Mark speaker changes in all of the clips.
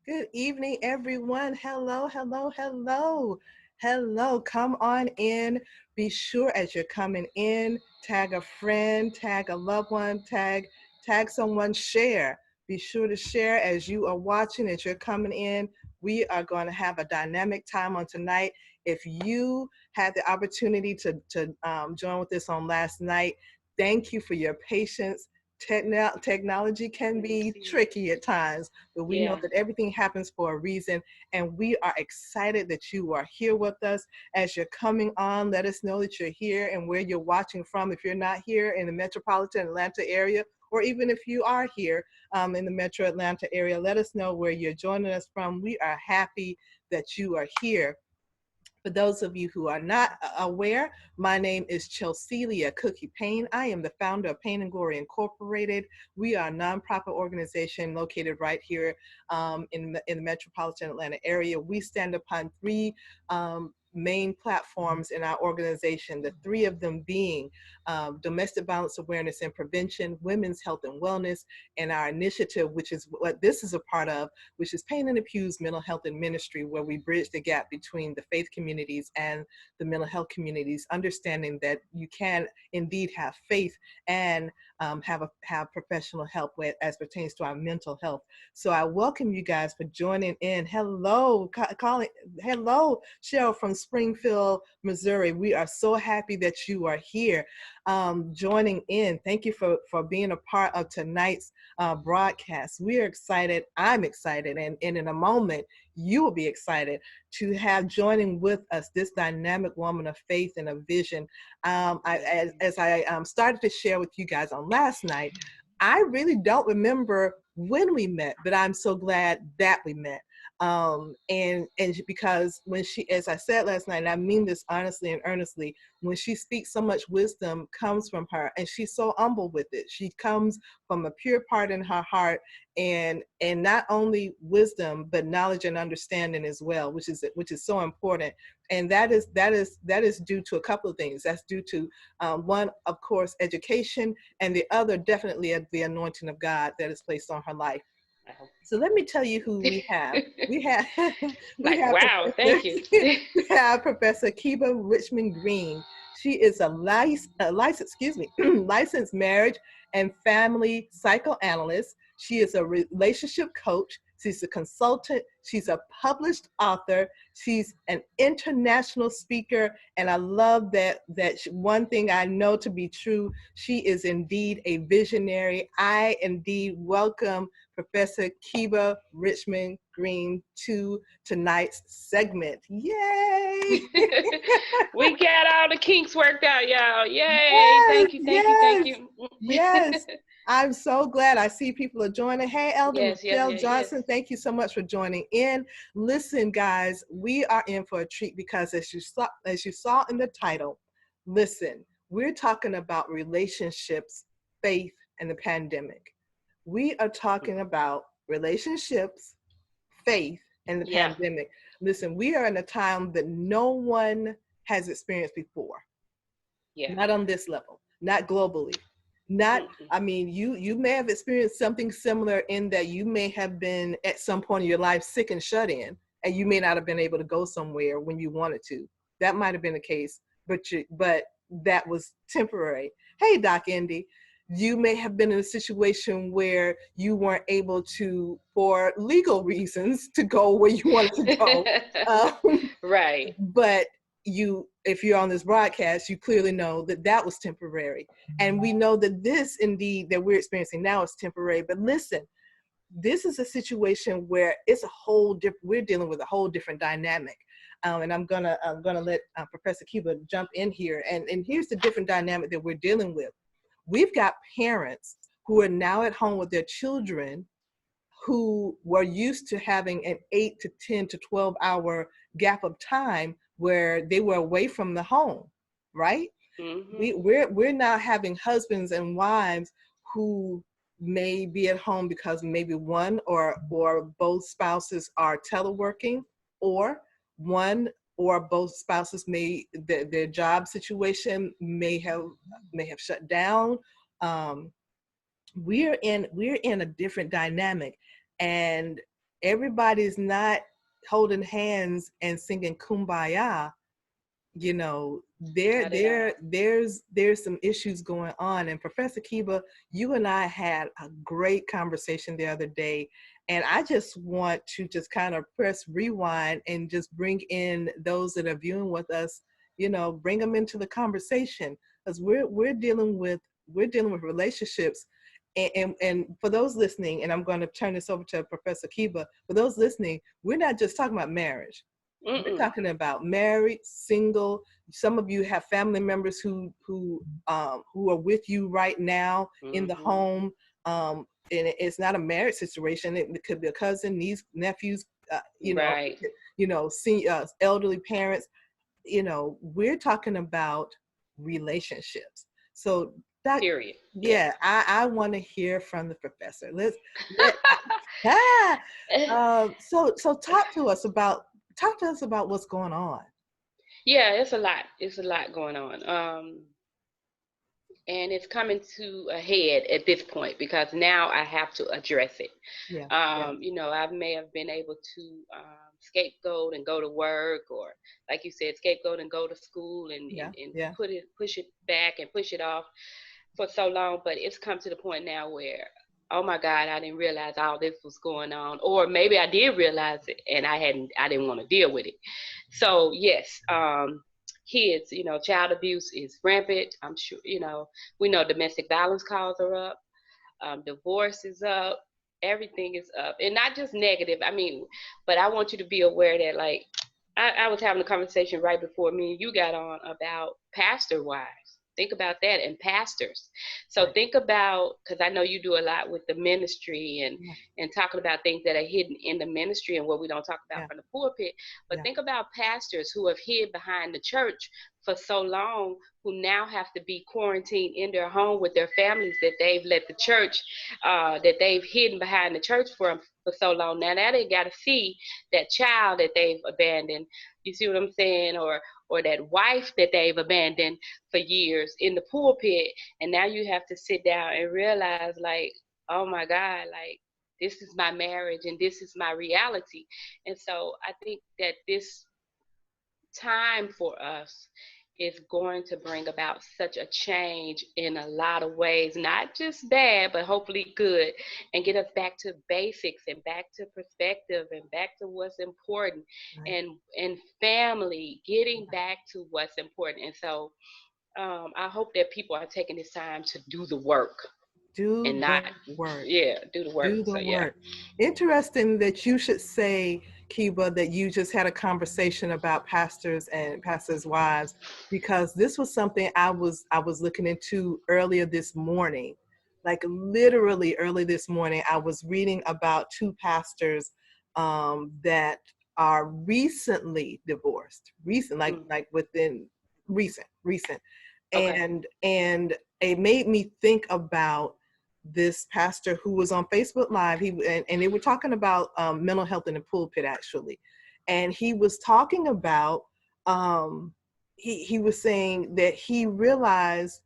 Speaker 1: Good evening, everyone. Hello, hello, hello. Hello, come on in. Be sure as you're coming in, tag a friend, tag a loved one, tag someone, share. Be sure to share as you are watching, as you're coming in. We are going to have a dynamic time on tonight. If you had the opportunity to join with us on last night, thank you for your patience. Technology can be tricky at times, but we know
Speaker 2: Yeah.
Speaker 1: that everything happens for a reason, and we are excited that you are here with us. As you're coming on, let us know that you're here and where you're watching from. If you're not here in the metropolitan Atlanta area, or even if you are here in the metro Atlanta area, let us know where you're joining us from. We are happy that you are here. For those of you who are not aware, my name is Chelselia Cookie Payne. I am the founder of Pain and Glory Incorporated. We are a nonprofit organization located right here in the metropolitan Atlanta area. We stand upon three main platforms in our organization, the three of them being domestic violence awareness and prevention, women's health and wellness, and our initiative, which is what this is a part of, which is Pain and Abuse Mental Health and Ministry, where we bridge the gap between the faith communities and the mental health communities, understanding that you can indeed have faith and have professional help as pertains to our mental health. So I welcome you guys for joining in. Hello, calling. Hello, Cheryl from Springfield, Missouri. We are so happy that you are here, joining in. Thank you for being a part of tonight's broadcast. We are excited. I'm excited. And in a moment, you will be excited to have joining with us this dynamic woman of faith and of vision. As I started to share with you guys on last night, I really don't remember when we met, but I'm so glad that we met. And because when she, as I said last night, and I mean this honestly and earnestly, when she speaks, so much wisdom comes from her, and she's so humble with it. She comes from a pure part in her heart, and not only wisdom but knowledge and understanding as well, which is so important. And that is due to a couple of things. That's due to one, of course, education, and the other definitely the anointing of God that is placed on her life.
Speaker 2: Wow.
Speaker 1: So let me tell you who we have. We have we
Speaker 2: Like,
Speaker 1: have
Speaker 2: wow,
Speaker 1: Professor
Speaker 2: thank you.
Speaker 1: we have Professor Kiba Richmond Green. She is licensed marriage and family psychoanalyst. She is a relationship coach. She's a consultant. She's a published author. She's an international speaker, and I love that one thing I know to be true. She is indeed a visionary. I indeed welcome Professor Kiba Richmond Green to tonight's segment. Yay!
Speaker 2: We got all the kinks worked out, y'all. Yay.
Speaker 1: Yes,
Speaker 2: Thank you, thank you, thank
Speaker 1: yes,
Speaker 2: you.
Speaker 1: yes. I'm so glad I see people are joining. Hey, Elder
Speaker 2: Yes, yes,
Speaker 1: Michelle
Speaker 2: yes, yes.
Speaker 1: Johnson, thank you so much for joining in. Listen, guys, we are in for a treat because as you saw in the title, listen, we're talking about relationships, faith, and the pandemic. We are talking about relationships, faith, and the
Speaker 2: Yeah,
Speaker 1: pandemic. Listen, we are in a time that no one has experienced before,
Speaker 2: yeah.
Speaker 1: not on this level, not globally. Not,
Speaker 2: Mm-mm.
Speaker 1: I mean, you may have experienced something similar in that you may have been at some point in your life sick and shut in, and you may not have been able to go somewhere when you wanted to. That might have been the case, but that was temporary. Hey, Doc Indy, you may have been in a situation where you weren't able to, for legal reasons, to go where you wanted to go.
Speaker 2: Right.
Speaker 1: But if you're on this broadcast, you clearly know that that was temporary, and we know that this indeed that we're experiencing now is temporary. But listen, this is a situation where it's a whole different, we're dealing with a whole different dynamic. And I'm gonna let Professor Kiba jump in here, and here's the different dynamic that we're dealing with. We've got parents who are now at home with their children, who were used to having an 8 to 10 to 12 hour gap of time where they were away from the home, right?
Speaker 2: Mm-hmm.
Speaker 1: We're now having husbands and wives who may be at home because maybe one or both spouses are teleworking, or one or both spouses their job situation may have shut down. um, we're in a different dynamic, and everybody's not holding hands and singing Kumbaya. You know,
Speaker 2: Not at all.
Speaker 1: there's some issues going on. And Professor Kiba, you and I had a great conversation the other day, and I just want to just kind of press rewind and just bring in those that are viewing with us, you know, bring them into the conversation, because we're dealing with relationships. And for those listening, and I'm going to turn this over to Professor Kiba, for those listening, we're not just talking about marriage. We're
Speaker 2: Mm-mm.
Speaker 1: talking about married, single. Some of you have family members who are with you right now in the
Speaker 2: Mm-hmm.
Speaker 1: home. And it's not a marriage situation. It could be a cousin, niece, nephews.
Speaker 2: Right.
Speaker 1: Elderly parents. You know, we're talking about relationships. So that,
Speaker 2: Period. Yeah.
Speaker 1: yeah, I want to hear from the professor. Let ah, so talk to us about what's going on.
Speaker 2: Yeah, it's a lot. It's a lot going on. And it's coming to a head at this point because now I have to address it.
Speaker 1: Yeah, yeah,
Speaker 2: I may have been able to scapegoat and go to work, or like you said, scapegoat and go to school and,
Speaker 1: yeah,
Speaker 2: and, and
Speaker 1: yeah.
Speaker 2: push it back and push it off for so long. But it's come to the point now where, oh my God, I didn't realize all this was going on, or maybe I did realize it and I didn't want to deal with it. So yes, kids, child abuse is rampant. I'm sure, we know domestic violence calls are up, divorce is up, everything is up, and not just negative. I mean, but I want you to be aware that, like, I was having a conversation right before me and you got on about pastor wives. Think about that, and pastors. So
Speaker 1: Right.
Speaker 2: think about, because I know you do a lot with the ministry and
Speaker 1: Yeah,
Speaker 2: talking about things that are hidden in the ministry and what we don't talk about
Speaker 1: yeah,
Speaker 2: from the pulpit. But
Speaker 1: yeah.
Speaker 2: think about pastors who have hid behind the church for so long, who now have to be quarantined in their home with their families that they've let the church, that they've hidden behind the church for so long. Now they got to see that child that they've abandoned. You see what I'm saying? Or that wife that they've abandoned for years in the pulpit, and now you have to sit down and realize, like, oh my God, like, this is my marriage and this is my reality. And so I think that this time for us is going to bring about such a change in a lot of ways, not just bad, but hopefully good, and get us back to basics and back to perspective and back to what's important,
Speaker 1: Right.
Speaker 2: and family, getting back to what's important. And so I hope that people are taking this time to do the work
Speaker 1: Do
Speaker 2: and not,
Speaker 1: the work.
Speaker 2: yeah, do the work.
Speaker 1: Do the
Speaker 2: So yeah.
Speaker 1: work. Interesting that you should say, Kiba, that you just had a conversation about pastors and pastors' wives, because this was something I was looking into earlier this morning. Like literally early this morning, I was reading about two pastors that are recently divorced. Recent,
Speaker 2: Mm,
Speaker 1: like within recent.
Speaker 2: okay.
Speaker 1: And it made me think about this pastor who was on Facebook Live. And they were talking about mental health in the pulpit actually, and he was talking about he was saying that he realized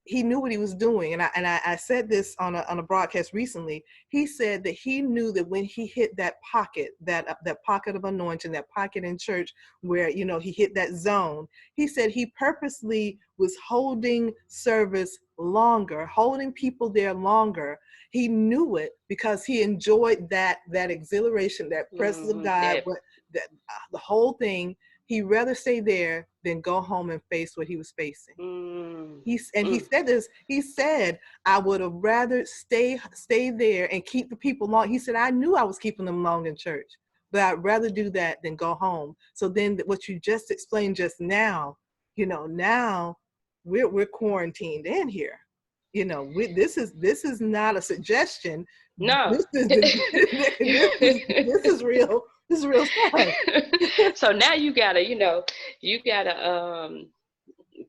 Speaker 1: he knew what he was doing. And I said this on a broadcast recently. He said that he knew that when he hit that pocket, that pocket of anointing, that pocket in church where he hit that zone. He said he purposely was holding service longer, holding people there longer. He knew it because he enjoyed that exhilaration, that presence of God,
Speaker 2: That.
Speaker 1: but the whole thing. He'd rather stay there than go home and face what he was facing.
Speaker 2: Mm,
Speaker 1: He
Speaker 2: mm,
Speaker 1: said this. He said, "I would have rather stay there and keep the people long." He said, "I knew I was keeping them long in church, but I'd rather do that than go home." So then, what you just explained just now, now we're quarantined in here. This is not a suggestion.
Speaker 2: no.
Speaker 1: This is this is real. This is real stuff.
Speaker 2: So now you gotta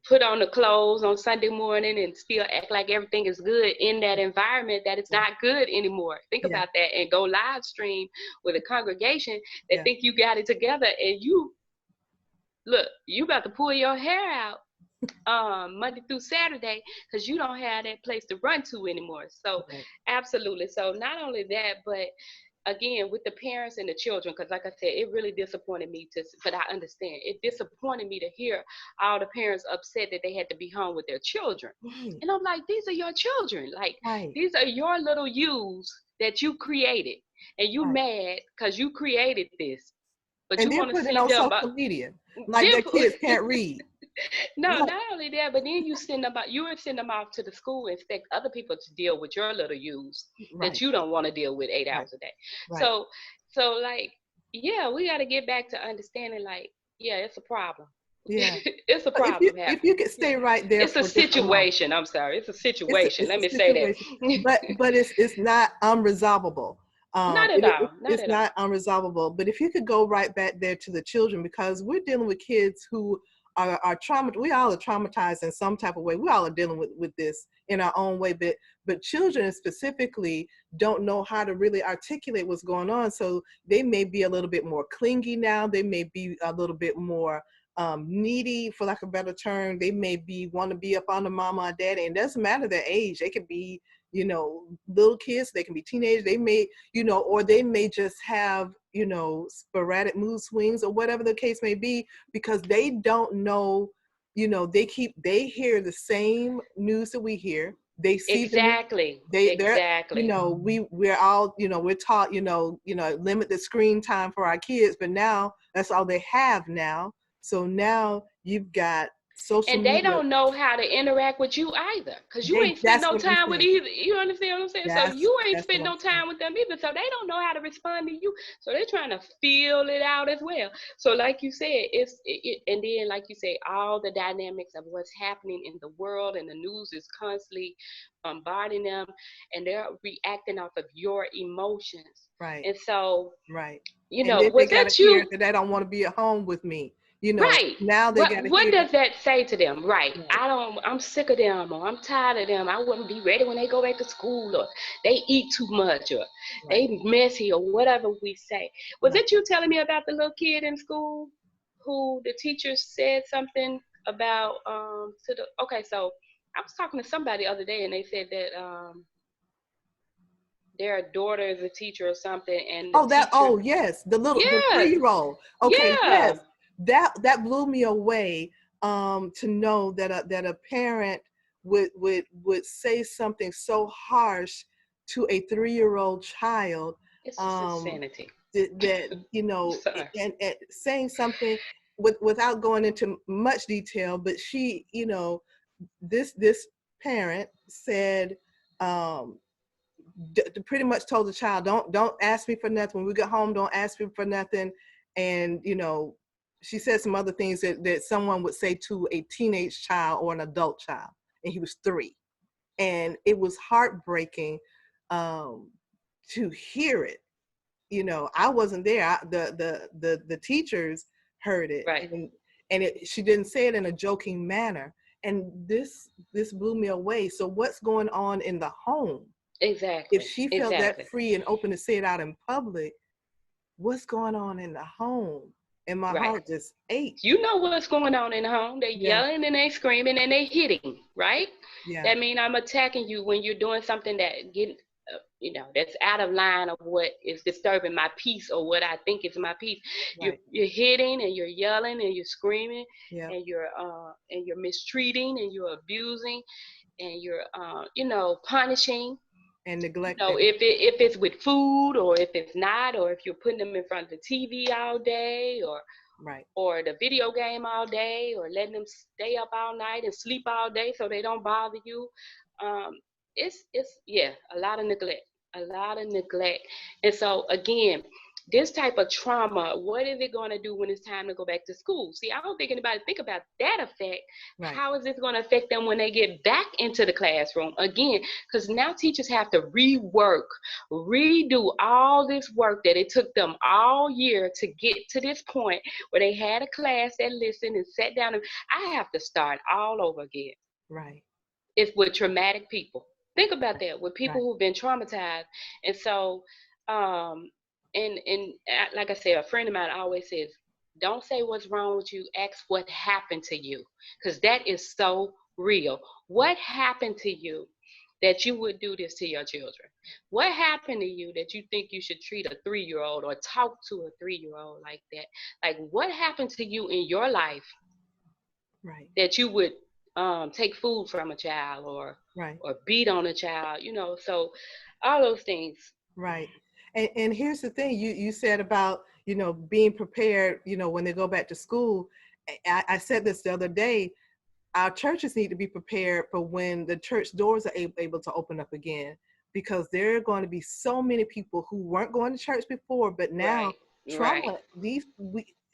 Speaker 2: put on the clothes on Sunday morning and still act like everything is good in that environment that it's
Speaker 1: Yeah,
Speaker 2: not good anymore. Think
Speaker 1: yeah,
Speaker 2: about that, and go live stream with a congregation that
Speaker 1: yeah.
Speaker 2: think you got it together, and you about to pull your hair out Monday through Saturday because you don't have that place to run to anymore. So
Speaker 1: Right.
Speaker 2: absolutely. So not only that, but again, with the parents and the children, because like I said, it really disappointed me but I understand. It disappointed me to hear all the parents upset that they had to be home with their children.
Speaker 1: Right.
Speaker 2: And I'm like, these are your children. Like,
Speaker 1: Right.
Speaker 2: these are your little yous that you created. And you
Speaker 1: Right.
Speaker 2: mad because you created this. But
Speaker 1: And
Speaker 2: you
Speaker 1: then
Speaker 2: want to
Speaker 1: put it
Speaker 2: send
Speaker 1: on
Speaker 2: them
Speaker 1: social media like
Speaker 2: then
Speaker 1: their kids can't read.
Speaker 2: no,
Speaker 1: Like,
Speaker 2: not only that, but then you would send them off to the school and expect other people to deal with your little use that
Speaker 1: right.
Speaker 2: you don't want to deal with eight
Speaker 1: Right.
Speaker 2: hours a day.
Speaker 1: Right.
Speaker 2: So, like, yeah, we got to get back to understanding, like, yeah, it's a problem.
Speaker 1: Yeah.
Speaker 2: It's a
Speaker 1: But
Speaker 2: problem
Speaker 1: if you
Speaker 2: happening.
Speaker 1: could
Speaker 2: Yeah.
Speaker 1: stay right there
Speaker 2: It's a
Speaker 1: for just a moment.
Speaker 2: situation. I'm sorry. It's a situation.
Speaker 1: It's
Speaker 2: Let
Speaker 1: a
Speaker 2: me say
Speaker 1: situation,
Speaker 2: that.
Speaker 1: but it's not unresolvable.
Speaker 2: Not at all. Not
Speaker 1: It's
Speaker 2: at all.
Speaker 1: not unresolvable. But if you could go right back there to the children, because we're dealing with kids who are traumatized. We all are traumatized in some type of way. We all are dealing with this in our own way. But children specifically don't know how to really articulate what's going on. So they may be a little bit more clingy now. They may be a little bit more needy, for lack of a better term. They may be want to be up on the mama or daddy, and it doesn't matter their age. They could be, little kids. They can be teenagers. They may, or they may just have, sporadic mood swings or whatever the case may be, because they don't know. They hear the same news that we hear. They see the news.
Speaker 2: Exactly.
Speaker 1: They're,
Speaker 2: Exactly.
Speaker 1: we're all, we're taught, limit the screen time for our kids, but now that's all they have now. So now you've got social
Speaker 2: And they
Speaker 1: media.
Speaker 2: don't know how to interact with you either, because you ain't spent
Speaker 1: That's
Speaker 2: no
Speaker 1: what I'm
Speaker 2: time with
Speaker 1: saying.
Speaker 2: either. You understand what I'm saying? So you ain't
Speaker 1: That's
Speaker 2: spent
Speaker 1: what I'm
Speaker 2: no
Speaker 1: saying.
Speaker 2: time with them either, so they don't know how to respond to you. So they're trying to feel it out as well. So like you said, and then like you say, all the dynamics of what's happening in the world, and the news is constantly bombarding them, and they're reacting off of your emotions.
Speaker 1: Right.
Speaker 2: And so,
Speaker 1: Right. And then they
Speaker 2: was
Speaker 1: got to
Speaker 2: that
Speaker 1: hear
Speaker 2: you?
Speaker 1: that they don't want to be at home with me.
Speaker 2: Right.
Speaker 1: Now they got to
Speaker 2: What
Speaker 1: hear.
Speaker 2: does that say to them? Right.
Speaker 1: Right.
Speaker 2: I'm sick of them, or I'm tired of them. I wouldn't be ready when they go back to school, or they eat too much, or
Speaker 1: Right.
Speaker 2: they messy, or whatever we say. Was
Speaker 1: Right.
Speaker 2: it you telling me about the little kid in school who the teacher said something about to the okay, so I was talking to somebody the other day, and they said that their daughter is a teacher or something, and the teacher.
Speaker 1: Oh yes, the
Speaker 2: Yes.
Speaker 1: 3-year-old. Okay,
Speaker 2: Yeah.
Speaker 1: yes. That blew me away, to know that a parent would say something so harsh to a 3-year-old child,
Speaker 2: It's just
Speaker 1: um
Speaker 2: insanity.
Speaker 1: that
Speaker 2: Sorry.
Speaker 1: and saying something without going into much detail, but she, this parent said, um pretty much told the child, don't ask me for nothing when we get home. Don't ask me for nothing. And she said some other things that someone would say to a teenage child or an adult child, and he was 3. And it was heartbreaking, um, to hear it. I wasn't there. The teachers heard it,
Speaker 2: Right.
Speaker 1: and she didn't say it in a joking manner. And this blew me away. So what's going on in the home? If
Speaker 2: Exactly.
Speaker 1: she felt that
Speaker 2: Exactly.
Speaker 1: free and open to say it out in public, what's going on in the home? And my
Speaker 2: Right.
Speaker 1: heart just ached.
Speaker 2: You know what's going on in the home. They
Speaker 1: Yeah,
Speaker 2: yelling and they screaming and they hitting, right?
Speaker 1: yeah,
Speaker 2: That mean I'm attacking you when you're doing something that that's out of line of what is disturbing my peace, or what I think is my peace. You're
Speaker 1: right.
Speaker 2: you're hitting and you're yelling and you're screaming,
Speaker 1: Yeah,
Speaker 2: and you're mistreating and you're abusing and you're punishing.
Speaker 1: and
Speaker 2: So
Speaker 1: neglecting.
Speaker 2: if it's with food, or if it's not, or if you're putting them in front of the TV all day,
Speaker 1: Right,
Speaker 2: or the video game all day, or letting them stay up all night and sleep all day so they don't bother you. Um, it's yeah, a lot of neglect, a lot of neglect. And so again, this type of trauma, what is it going to do when it's time to go back to school? See, I don't think anybody think about that effect.
Speaker 1: right,
Speaker 2: How is this going to affect them when they get back into the classroom again? Because now teachers have to rework, redo all this work that it took them all year to get to this point where they had a class that listened and sat down. And I have to start all over again.
Speaker 1: right,
Speaker 2: It's with traumatic people. Think about that, with people
Speaker 1: right,
Speaker 2: who've been traumatized. And so, um, like I said, a friend of mine always says, don't say what's wrong with you, ask what happened to you. Because that is so real. What happened to you that you would do this to your children? What happened to you that you think you should treat a 3-year-old or talk to a 3-year-old like that? Like, what happened to you in your life
Speaker 1: Right.
Speaker 2: that you would take food from a child
Speaker 1: Right.
Speaker 2: or beat on a child? So all those things.
Speaker 1: Right. And here's the thing you said about, being prepared, when they go back to school. I said this the other day. Our churches need to be prepared for when the church doors are able to open up again, because there are going to be so many people who weren't going to church before, but now
Speaker 2: Right. Right.
Speaker 1: trauma,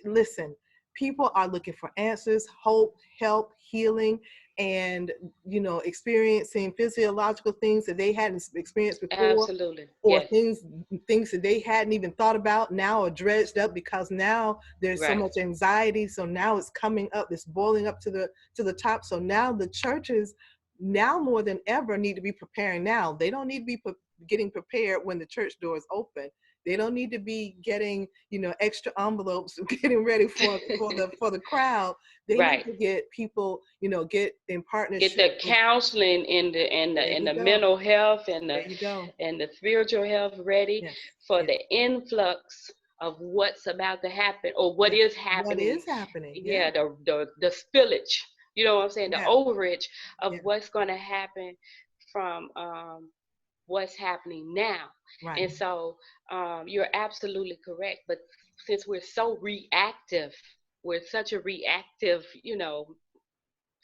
Speaker 1: listen, people are looking for answers, hope, help, healing, and, experiencing physiological things that they hadn't experienced before,
Speaker 2: Absolutely.
Speaker 1: or
Speaker 2: Yes.
Speaker 1: things that they hadn't even thought about now are dredged up, because now there's so
Speaker 2: Right.
Speaker 1: much anxiety. So now it's coming up, it's boiling up to the top. So now the churches, now more than ever, need to be preparing now. They don't need to be getting prepared when the church doors open. They don't need to be getting, extra envelopes, getting ready for the crowd. They need
Speaker 2: Right.
Speaker 1: to get people, get in
Speaker 2: Get
Speaker 1: partnership
Speaker 2: the
Speaker 1: with.
Speaker 2: counseling and the and the
Speaker 1: There
Speaker 2: and
Speaker 1: you
Speaker 2: the
Speaker 1: go.
Speaker 2: mental health and
Speaker 1: There you go.
Speaker 2: the spiritual health ready
Speaker 1: Yes.
Speaker 2: for
Speaker 1: Yes.
Speaker 2: the influx of what's about to happen or what
Speaker 1: Yes.
Speaker 2: is
Speaker 1: What
Speaker 2: happening.
Speaker 1: is happening? Yeah.
Speaker 2: Yeah, the spillage. You know what I'm saying? The
Speaker 1: Yeah.
Speaker 2: overage of
Speaker 1: Yeah.
Speaker 2: what's going to happen from what's happening now.
Speaker 1: Right.
Speaker 2: And so you're absolutely correct. But since we're so reactive, we're such a reactive,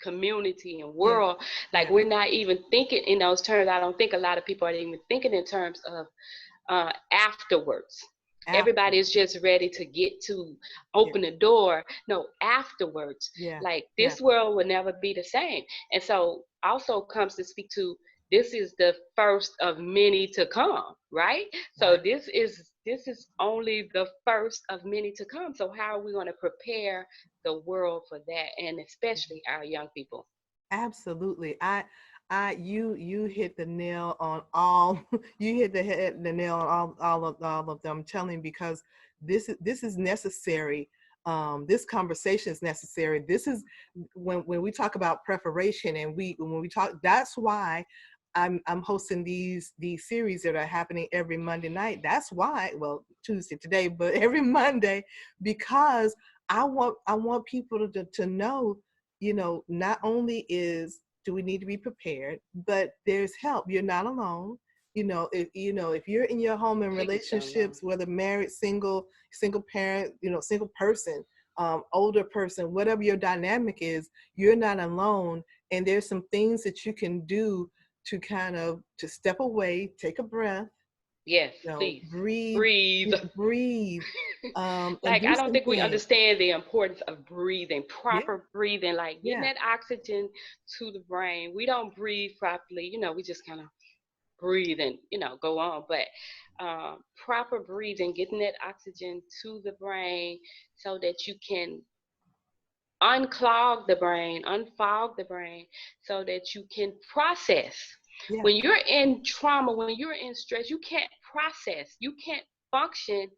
Speaker 2: community and
Speaker 1: Yeah.
Speaker 2: world, like
Speaker 1: Yeah.
Speaker 2: we're not even thinking in those terms. I don't think a lot of people are even thinking in terms of afterwards.
Speaker 1: After.
Speaker 2: Everybody is just ready to get to
Speaker 1: Yeah.
Speaker 2: open the door. No, afterwards.
Speaker 1: Yeah.
Speaker 2: Like
Speaker 1: Yeah.
Speaker 2: this world will never be the same. And so also comes to speak to, this is the first of many to come, right? So
Speaker 1: Right.
Speaker 2: this is only the first of many to come. So how are we going to prepare the world for that, and especially our young people?
Speaker 1: Absolutely. You hit the nail on all. You hit the nail on all of them. I'm telling you, because this is necessary. This conversation is necessary. This is when we talk about preparation, and when we talk. That's why I'm hosting these series that are happening every Monday night. That's why, well, Tuesday today, but every Monday, because I want people to know, not only do we need to be prepared, but there's help. You're not alone. If you're in your home in
Speaker 2: Take it so long.
Speaker 1: relationships, whether married, single parent, single person, older person, whatever your dynamic is, you're not alone. And there's some things that you can do to kind of to step away, take a breath,
Speaker 2: Yes, please.
Speaker 1: breathe,
Speaker 2: Breathe.
Speaker 1: breathe, and
Speaker 2: Like,
Speaker 1: do
Speaker 2: I don't
Speaker 1: some
Speaker 2: think we
Speaker 1: things.
Speaker 2: understand the importance of breathing,
Speaker 1: Yeah,
Speaker 2: proper breathing, like getting
Speaker 1: yeah,
Speaker 2: that oxygen to the brain. We don't breathe properly, we just kind of breathe and, go on. But proper breathing, getting that oxygen to the brain so that you can unclog the brain, unfog the brain, so that you can process.
Speaker 1: yeah.
Speaker 2: When you're in trauma, when you're in stress, you can't process, you can't function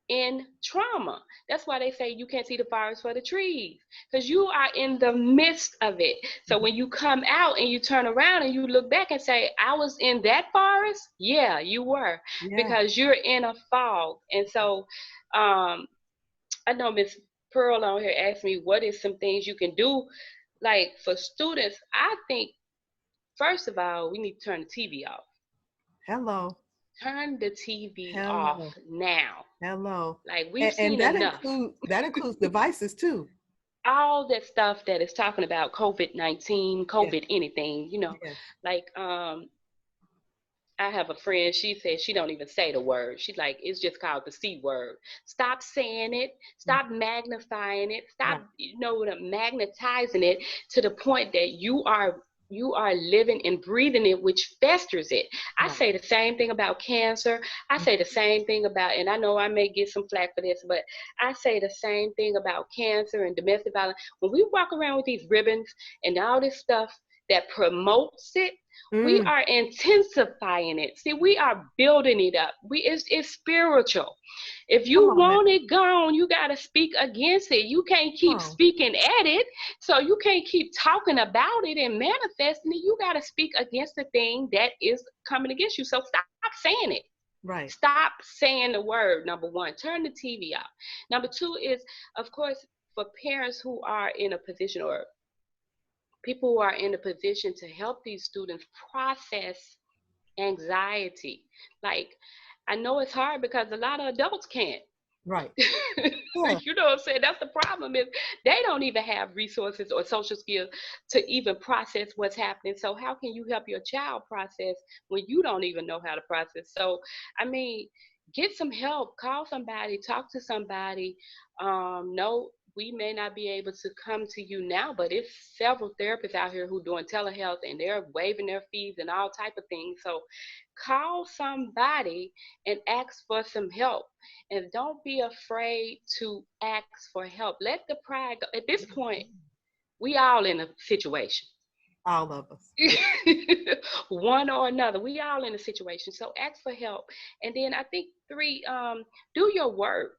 Speaker 2: in trauma. That's why they say you can't see the forest for the trees, because you are in the midst of it. So
Speaker 1: Mhm.
Speaker 2: when you come out and you turn around and you look back and say, I was in that forest, yeah, you were,
Speaker 1: Yeah.
Speaker 2: because you're in a fog. And so I know Miss Pearl on here asked me what is some things you can do, like for students. I think first of all, we need to turn the TV off.
Speaker 1: Hello,
Speaker 2: Turn the TV off
Speaker 1: hello,
Speaker 2: now.
Speaker 1: hello,
Speaker 2: Like, we've
Speaker 1: and
Speaker 2: seen
Speaker 1: that
Speaker 2: enough.
Speaker 1: includes devices too.
Speaker 2: All that stuff that is talking about COVID-19,
Speaker 1: Yeah.
Speaker 2: COVID anything,
Speaker 1: Yes.
Speaker 2: like I have a friend, she says she don't even say the word. She's like, it's just called the C word. Stop saying it.
Speaker 1: Mm.
Speaker 2: Stop magnifying it. Stop,
Speaker 1: Right.
Speaker 2: magnetizing it to the point that you are living and breathing it, which festers it. I
Speaker 1: Right.
Speaker 2: say the same thing about cancer. I
Speaker 1: Mm.
Speaker 2: say the same thing about, and I know I may get some flack for this, but I say the same thing about cancer and domestic violence. When we walk around with these ribbons and all this stuff that promotes it, we
Speaker 1: Mm.
Speaker 2: are intensifying it. See, we are building it up. It's spiritual. If
Speaker 1: Come
Speaker 2: you
Speaker 1: on now.
Speaker 2: want it gone, you got to speak against it. You can't
Speaker 1: Come
Speaker 2: keep
Speaker 1: on.
Speaker 2: speaking at it. So you can't keep talking about it and manifesting it. You got to speak against the thing that is coming against you. So stop saying it.
Speaker 1: Right.
Speaker 2: Stop saying the word, number one. Turn the TV off. Number two is, of course, for parents who are in a position, or people who are in a position to help these students process anxiety. Like, I know it's hard because a lot of adults can't.
Speaker 1: Right. Yeah.
Speaker 2: You know what I'm saying? That's the problem, is they don't even have resources or social skills to even process what's happening. So how can you help your child process when you don't even know how to process? So, I mean, get some help, call somebody, talk to somebody. No, we may not be able to come to you now, but it's several therapists out here who doing telehealth, and they're waiving their fees and all type of things. So call somebody and ask for some help. And don't be afraid to ask for help. Let the pride go. At this point, we all in a situation.
Speaker 1: All of us.
Speaker 2: One or another. We all in a situation. So ask for help. And then I think three, do your work.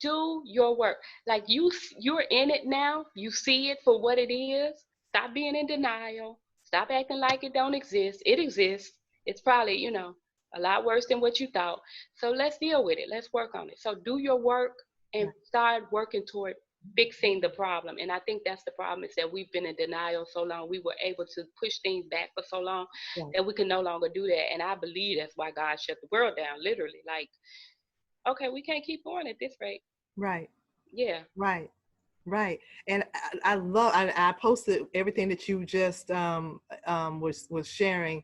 Speaker 2: Do your work. Like, you're in it now. You see it for what it is. Stop being in denial. Stop acting like it don't exist. It exists. It's probably, a lot worse than what you thought. So let's deal with it. Let's work on it. So do your work and start working toward fixing the problem. And I think that's the problem, is that we've been in denial so long. We were able to push things back for so long
Speaker 1: Right.
Speaker 2: that we can no longer do that. And I believe that's why God shut the world down, literally. Like, okay, we can't keep going at this rate.
Speaker 1: Right.
Speaker 2: Yeah.
Speaker 1: Right. Right. And I love, I posted everything that you just was sharing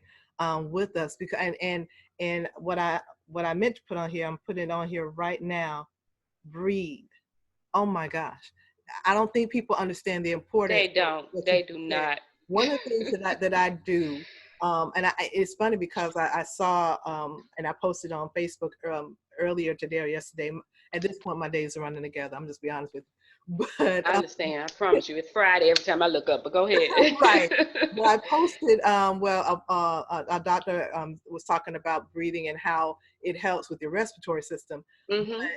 Speaker 1: with us, because and what I meant to put on here, I'm putting it on here right now. Breathe. Oh my gosh. I don't think people understand the importance
Speaker 2: They
Speaker 1: of
Speaker 2: don't.
Speaker 1: what you
Speaker 2: They do
Speaker 1: said.
Speaker 2: not.
Speaker 1: One of the things that I do, and it's funny because I saw, and I posted on Facebook earlier today or yesterday. At this point, my days are running together. I'm just be honest with you. But
Speaker 2: I understand. I promise you. It's Friday every time I look up, but go ahead.
Speaker 1: right. Well, I posted, a doctor was talking about breathing and how it helps with your respiratory system.
Speaker 2: Mm-hmm.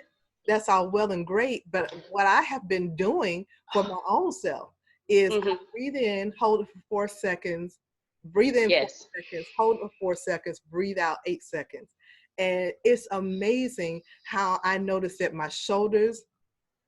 Speaker 1: That's all well and great, but what I have been doing for my own self is I
Speaker 2: Mm-hmm.
Speaker 1: breathe in, hold it for 4 seconds, breathe in four
Speaker 2: Yes.
Speaker 1: seconds, hold it for 4 seconds, breathe out 8 seconds. And it's amazing how I notice that my shoulders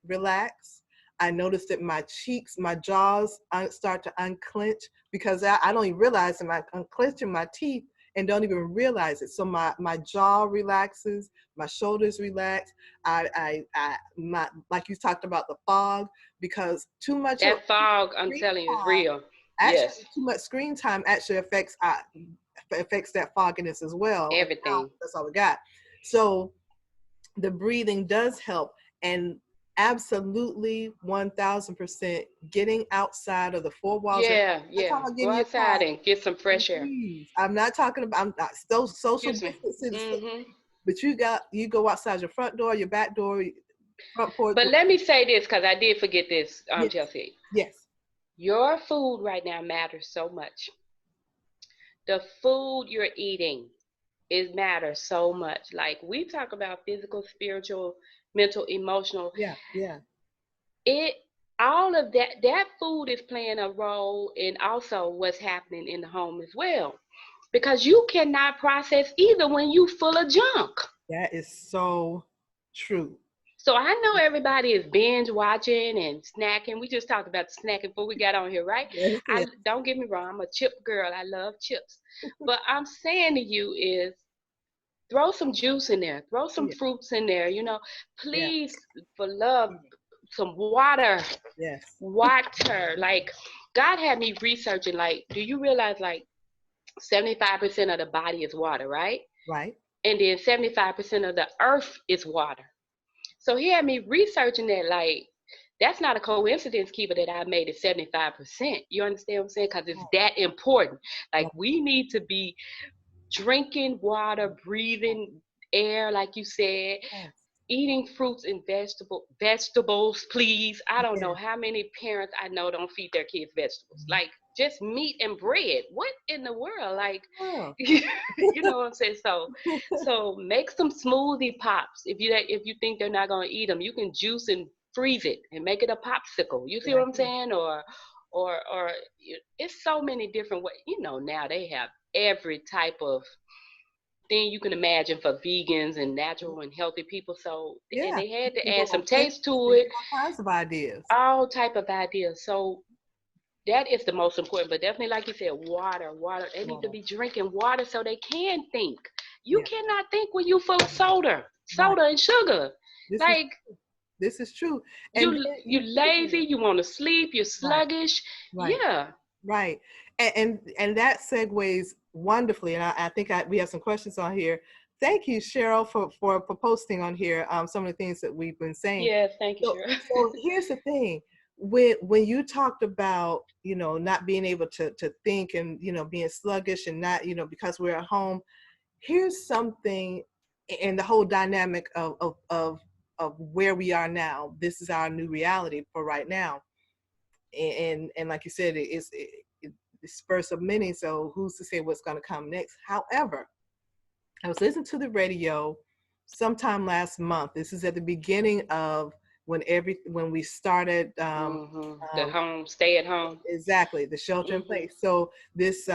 Speaker 1: relax. I notice that my cheeks, my jaws start to unclench, because I don't even realize that I'm unclenching my teeth and don't even realize it. So my jaw relaxes, my shoulders relax. My, like you talked about the fog, because too much of
Speaker 2: That fog, I'm
Speaker 1: screen
Speaker 2: telling you, is
Speaker 1: time,
Speaker 2: real.
Speaker 1: actually
Speaker 2: Yes.
Speaker 1: too much screen time actually affects that fogginess as well. And now
Speaker 2: Everything.
Speaker 1: that's all we got. So the breathing does help, and absolutely 1000% getting outside of the four walls. I'm
Speaker 2: Yeah,
Speaker 1: not
Speaker 2: yeah.
Speaker 1: talking about
Speaker 2: Go
Speaker 1: getting your
Speaker 2: outside
Speaker 1: car.
Speaker 2: and get some fresh air.
Speaker 1: Please, I'm not talking about, I'm not, those social
Speaker 2: Excuse me.
Speaker 1: distancing,
Speaker 2: Mm-hmm.
Speaker 1: but you go outside your front door, your back door, front porch.
Speaker 2: But let me say this, because I did forget this,
Speaker 1: Yes,
Speaker 2: Chelsea.
Speaker 1: yes,
Speaker 2: Your food right now matters so much. The food you're eating, it matters so much. Like, we talk about physical, spiritual, mental, emotional.
Speaker 1: yeah, yeah.
Speaker 2: It All of that food is playing a role in also what's happening in the home as well. Because you cannot process either when you full of junk.
Speaker 1: That is so true.
Speaker 2: So I know everybody is binge watching and snacking. We just talked about snacking before we got on here, right?
Speaker 1: Yes,
Speaker 2: I
Speaker 1: yes,
Speaker 2: don't get me wrong, I'm a chip girl. I love chips. But I'm saying to you is, throw some juice in there, throw some
Speaker 1: yeah,
Speaker 2: fruits in there,
Speaker 1: yeah,
Speaker 2: please, for love, some water.
Speaker 1: yes.
Speaker 2: Water. Like, God had me researching, like, do you realize, like, 75% of the body is water, right?
Speaker 1: Right.
Speaker 2: And then 75% of the earth is water. So he had me researching that, like, that's not a coincidence, Kiva, that I made it 75%. You understand what I'm saying? Because it's that important. Like,
Speaker 1: Right.
Speaker 2: we need to be drinking water, breathing air, like you said,
Speaker 1: Yes.
Speaker 2: eating fruits and vegetables, please. I don't
Speaker 1: Yeah.
Speaker 2: know how many parents I know don't feed their kids vegetables. Like just meat and bread. What in the world? Like
Speaker 1: Oh.
Speaker 2: you know what I'm saying? So make some smoothie pops. If you think they're not gonna eat them, you can juice and freeze it and make it a popsicle. You see what I'm
Speaker 1: Exactly.
Speaker 2: saying? Or it's so many different ways. Now they have every type of thing you can imagine for vegans and natural and healthy people. So, and
Speaker 1: Yeah.
Speaker 2: they had to
Speaker 1: They go
Speaker 2: add
Speaker 1: on
Speaker 2: some
Speaker 1: Pinterest.
Speaker 2: taste to
Speaker 1: They
Speaker 2: it,
Speaker 1: get all kinds of ideas.
Speaker 2: all type of ideas. So that is the most important. But definitely, like you said, water. They need to
Speaker 1: Water.
Speaker 2: be drinking water so they can think. You
Speaker 1: Yeah.
Speaker 2: cannot think when you full of
Speaker 1: Right.
Speaker 2: soda and sugar.
Speaker 1: This is
Speaker 2: Like
Speaker 1: this is true. And
Speaker 2: you,
Speaker 1: then
Speaker 2: you
Speaker 1: you think
Speaker 2: lazy. You want to sleep. You're
Speaker 1: right,
Speaker 2: sluggish.
Speaker 1: right.
Speaker 2: Yeah.
Speaker 1: Right. And that segues wonderfully. And I think we have some questions on here. Thank you, Cheryl, for posting on here some of the things that we've been saying.
Speaker 2: Yes. Thank you,
Speaker 1: So
Speaker 2: Cheryl.
Speaker 1: so here's the thing. When you talked about, not being able to think and, being sluggish and not, because we're at home, here's something and the whole dynamic of where we are now. This is our new reality for right now. And like you said, it's first of many. So who's to say what's going to come next? However, I was listening to the radio sometime last month. This is at the beginning of when we started
Speaker 2: The home, stay at home.
Speaker 1: exactly the shelter in
Speaker 2: Hmm.
Speaker 1: place. So this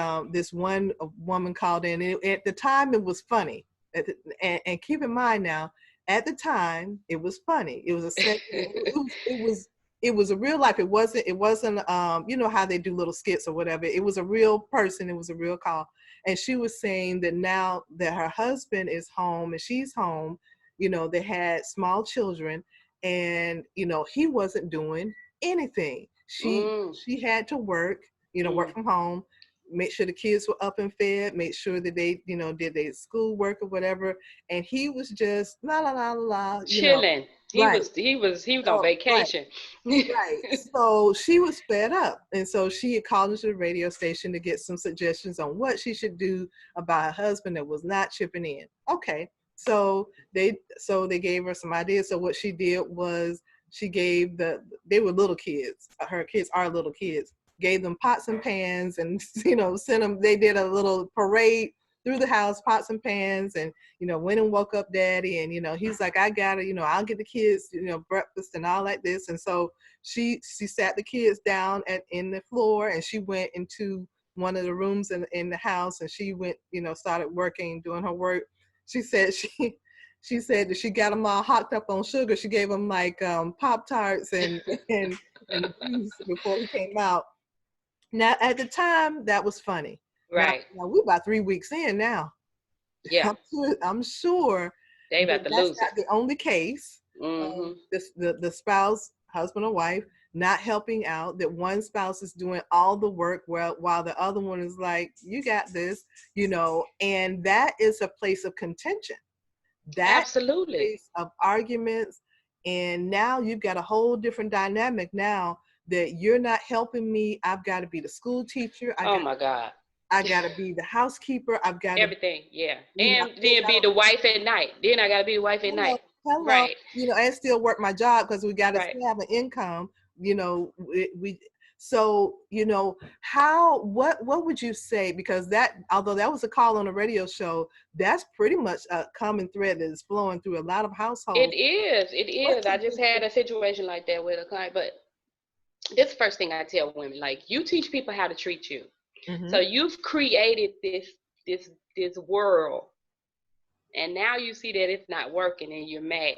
Speaker 1: one woman called in, and at the time it was funny. And keep in mind now, at the time it was funny. It was a segment. It was a real life. It wasn't how they do little skits or whatever. It was a real person. It was a real call. And she was saying that now that her husband is home and she's home, they had small children, and he wasn't doing anything. she
Speaker 2: Mm.
Speaker 1: she had to work, work
Speaker 2: Mm.
Speaker 1: from home, make sure the kids were up and fed, make sure that they, did their school work or whatever. And he was just la la la la,
Speaker 2: Chilling. He
Speaker 1: right.
Speaker 2: was he was he was on
Speaker 1: So right.
Speaker 2: vacation.
Speaker 1: Right. So she was fed up. And so she had called into the radio station to get some suggestions on what she should do about her husband that was not chipping in. Okay. So they gave her some ideas. So what she did was she gave they were little kids. Her kids are little kids. Gave them pots and pans and sent them. They did a little parade through the house, pots and pans, and went and woke up daddy. And he's like, I gotta, I'll get the kids, breakfast and all like this. And so she sat the kids down in the floor, and she went into one of the rooms in the house, and she went, started working, doing her work. She said she said that she got them all hocked up on sugar. She gave them like Pop Tarts and and juice before he came out. Now at the time that was funny. Now,
Speaker 2: Right.
Speaker 1: now we're about 3 weeks in now.
Speaker 2: Yeah.
Speaker 1: I'm sure
Speaker 2: They
Speaker 1: that
Speaker 2: about to
Speaker 1: that's
Speaker 2: lose it.
Speaker 1: not the only case of
Speaker 2: Mhm.
Speaker 1: the spouse, husband or wife, not helping out, that one spouse is doing all the work while the other one is like, you got this, and that is a place of contention. That is a
Speaker 2: Absolutely.
Speaker 1: place of arguments. And now you've got a whole different dynamic now that you're not helping me. I've got to be the school teacher. I
Speaker 2: Oh
Speaker 1: got
Speaker 2: my God.
Speaker 1: I got to be the housekeeper. I've got to,
Speaker 2: Everything. Yeah.
Speaker 1: I
Speaker 2: And
Speaker 1: may
Speaker 2: then
Speaker 1: not
Speaker 2: be the wife at night. Then I gotta be the wife at
Speaker 1: hello,
Speaker 2: night.
Speaker 1: hello,
Speaker 2: Right.
Speaker 1: and still work my job because we got to
Speaker 2: Right.
Speaker 1: still have an income. We so how what would you say, because that, although that was a call on a radio show, that's pretty much a common thread that is flowing through a lot of
Speaker 2: It
Speaker 1: households.
Speaker 2: is. It
Speaker 1: What
Speaker 2: is. I just had a situation like that with a client. But this is the first thing I tell women, like you teach people how to treat you. So
Speaker 1: mm-hmm.
Speaker 2: you've created this this world, and now you see that it's not working and you're mad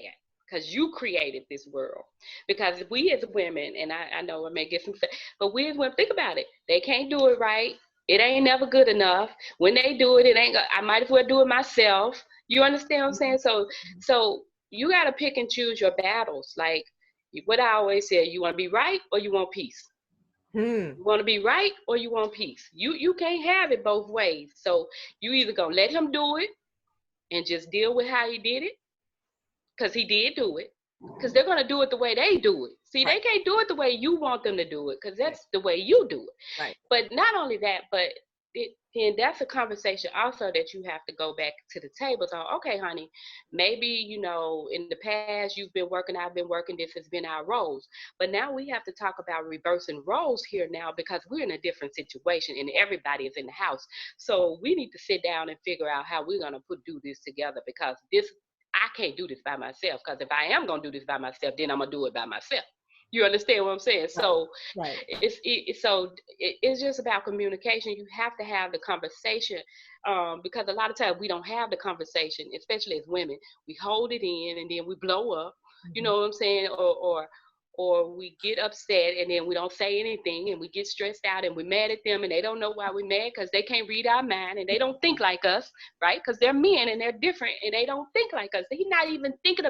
Speaker 2: because you created this world. Because we as women, and I know I may get some, but we as women, think about it. They can't do it right. It ain't never good enough. When they do it, it ain't. I might as well do it myself. You understand what I'm saying? So you got to pick and choose your battles. Like what I always say, you want to be right or you want peace.
Speaker 1: Hmm.
Speaker 2: You want to be right or you want peace. You can't have it both ways. So you either gonna let him do it and just deal with how he did it, because he did do it, because they're going to do it the way they do it. See,
Speaker 1: Right,
Speaker 2: they can't do it the way you want them to do it, because
Speaker 1: right,
Speaker 2: that's the way you do it.
Speaker 1: right.
Speaker 2: But not only that, but then that's a conversation also that you have to go back to the table. So, okay, honey, maybe, in the past you've been working, I've been working, this has been our roles. But now we have to talk about reversing roles here now, because we're in a different situation and everybody is in the house. So we need to sit down and figure out how we're going to do this together, because I can't do this by myself. Because if I am going to do this by myself, then I'm going to do it by myself. You understand what I'm saying?
Speaker 1: Right.
Speaker 2: So
Speaker 1: Right.
Speaker 2: it's just about communication. You have to have the conversation, because a lot of times we don't have the conversation, especially as women. We hold it in and then we blow up. You know what I'm saying? Or we get upset and then we don't say anything, and we get stressed out and we're mad at them, and they don't know why we're mad, because they can't read our mind and they don't think like us, right? Because they're men and they're different and they don't think like us. He's not even thinking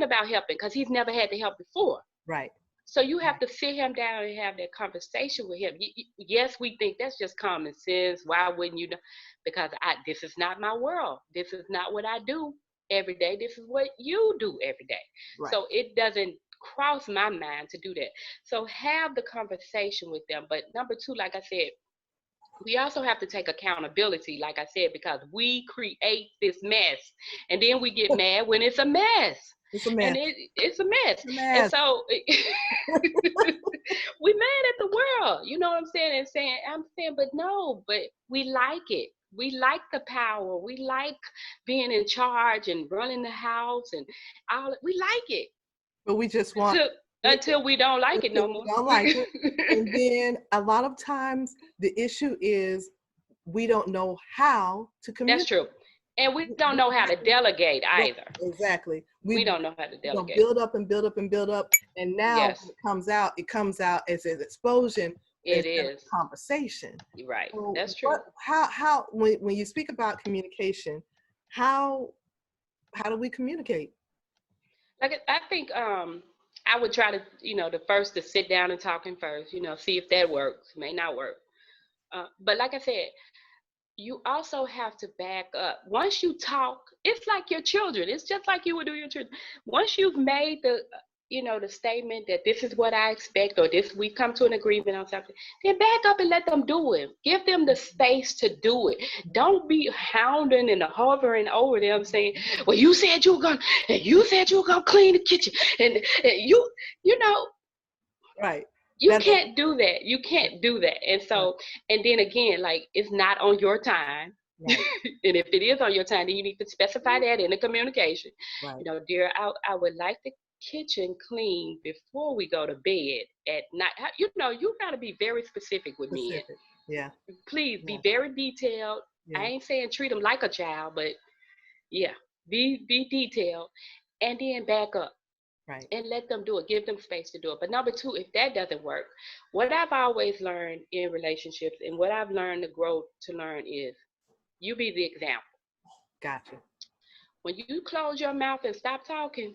Speaker 2: about helping, because he's never had to help before.
Speaker 1: Right.
Speaker 2: So you have to sit him down and have that conversation with him. Yes, we think that's just common sense. Why wouldn't you know? Because this is not my world. This is not what I do every day. This is what you do every day.
Speaker 1: Right.
Speaker 2: So it doesn't cross my mind to do that. So have the conversation with them. But number two, like I said, we also have to take accountability, like I said, because we create this mess, and then we get mad when it's a mess.
Speaker 1: It's a mess.
Speaker 2: And it's a mess.
Speaker 1: It's a mess.
Speaker 2: And so we mad at the world, you know what I'm saying? I'm saying, but no, but we like it. We like the power. We like being in charge and running the house and all. We like it.
Speaker 1: But we just want
Speaker 2: until we don't like it no more.
Speaker 1: We don't like it. And then a lot of times the issue is we don't know how to communicate.
Speaker 2: That's true. And we don't know how to delegate either.
Speaker 1: Exactly.
Speaker 2: We don't know how to delegate.
Speaker 1: Build up and build up and build up. And now when it comes out as an explosion.
Speaker 2: It is
Speaker 1: a conversation.
Speaker 2: Right.
Speaker 1: So
Speaker 2: that's true.
Speaker 1: How when you speak about communication, how do we communicate?
Speaker 2: Like, I think I would try to, the first to sit down and talking first, see if that works. May not work. But like I said, you also have to back up. Once you talk, it's like your children. It's just like you would do your children. Once you've made the statement that this is what I expect, or we come to an agreement on something, then back up and let them do it. Give them the space to do it. Don't be hounding and hovering over them saying, well, you said you were going to clean the kitchen. And
Speaker 1: right.
Speaker 2: You can't do that. You can't do that. And so, and then again, like, it's not on your time. Right. And if it is on your time, then you need to specify that in the communication. Right. Dear, I would like the kitchen clean before we go to bed at night. You got to be very specific with me.
Speaker 1: Yeah.
Speaker 2: Please be very detailed. Yeah. I ain't saying treat them like a child, but yeah, be detailed, and then back up. Right. And let them do it. Give them space to do it. But number two, if that doesn't work, what I've always learned in relationships and what I've learned to learn is you be the example.
Speaker 1: Gotcha.
Speaker 2: When you close your mouth and stop talking,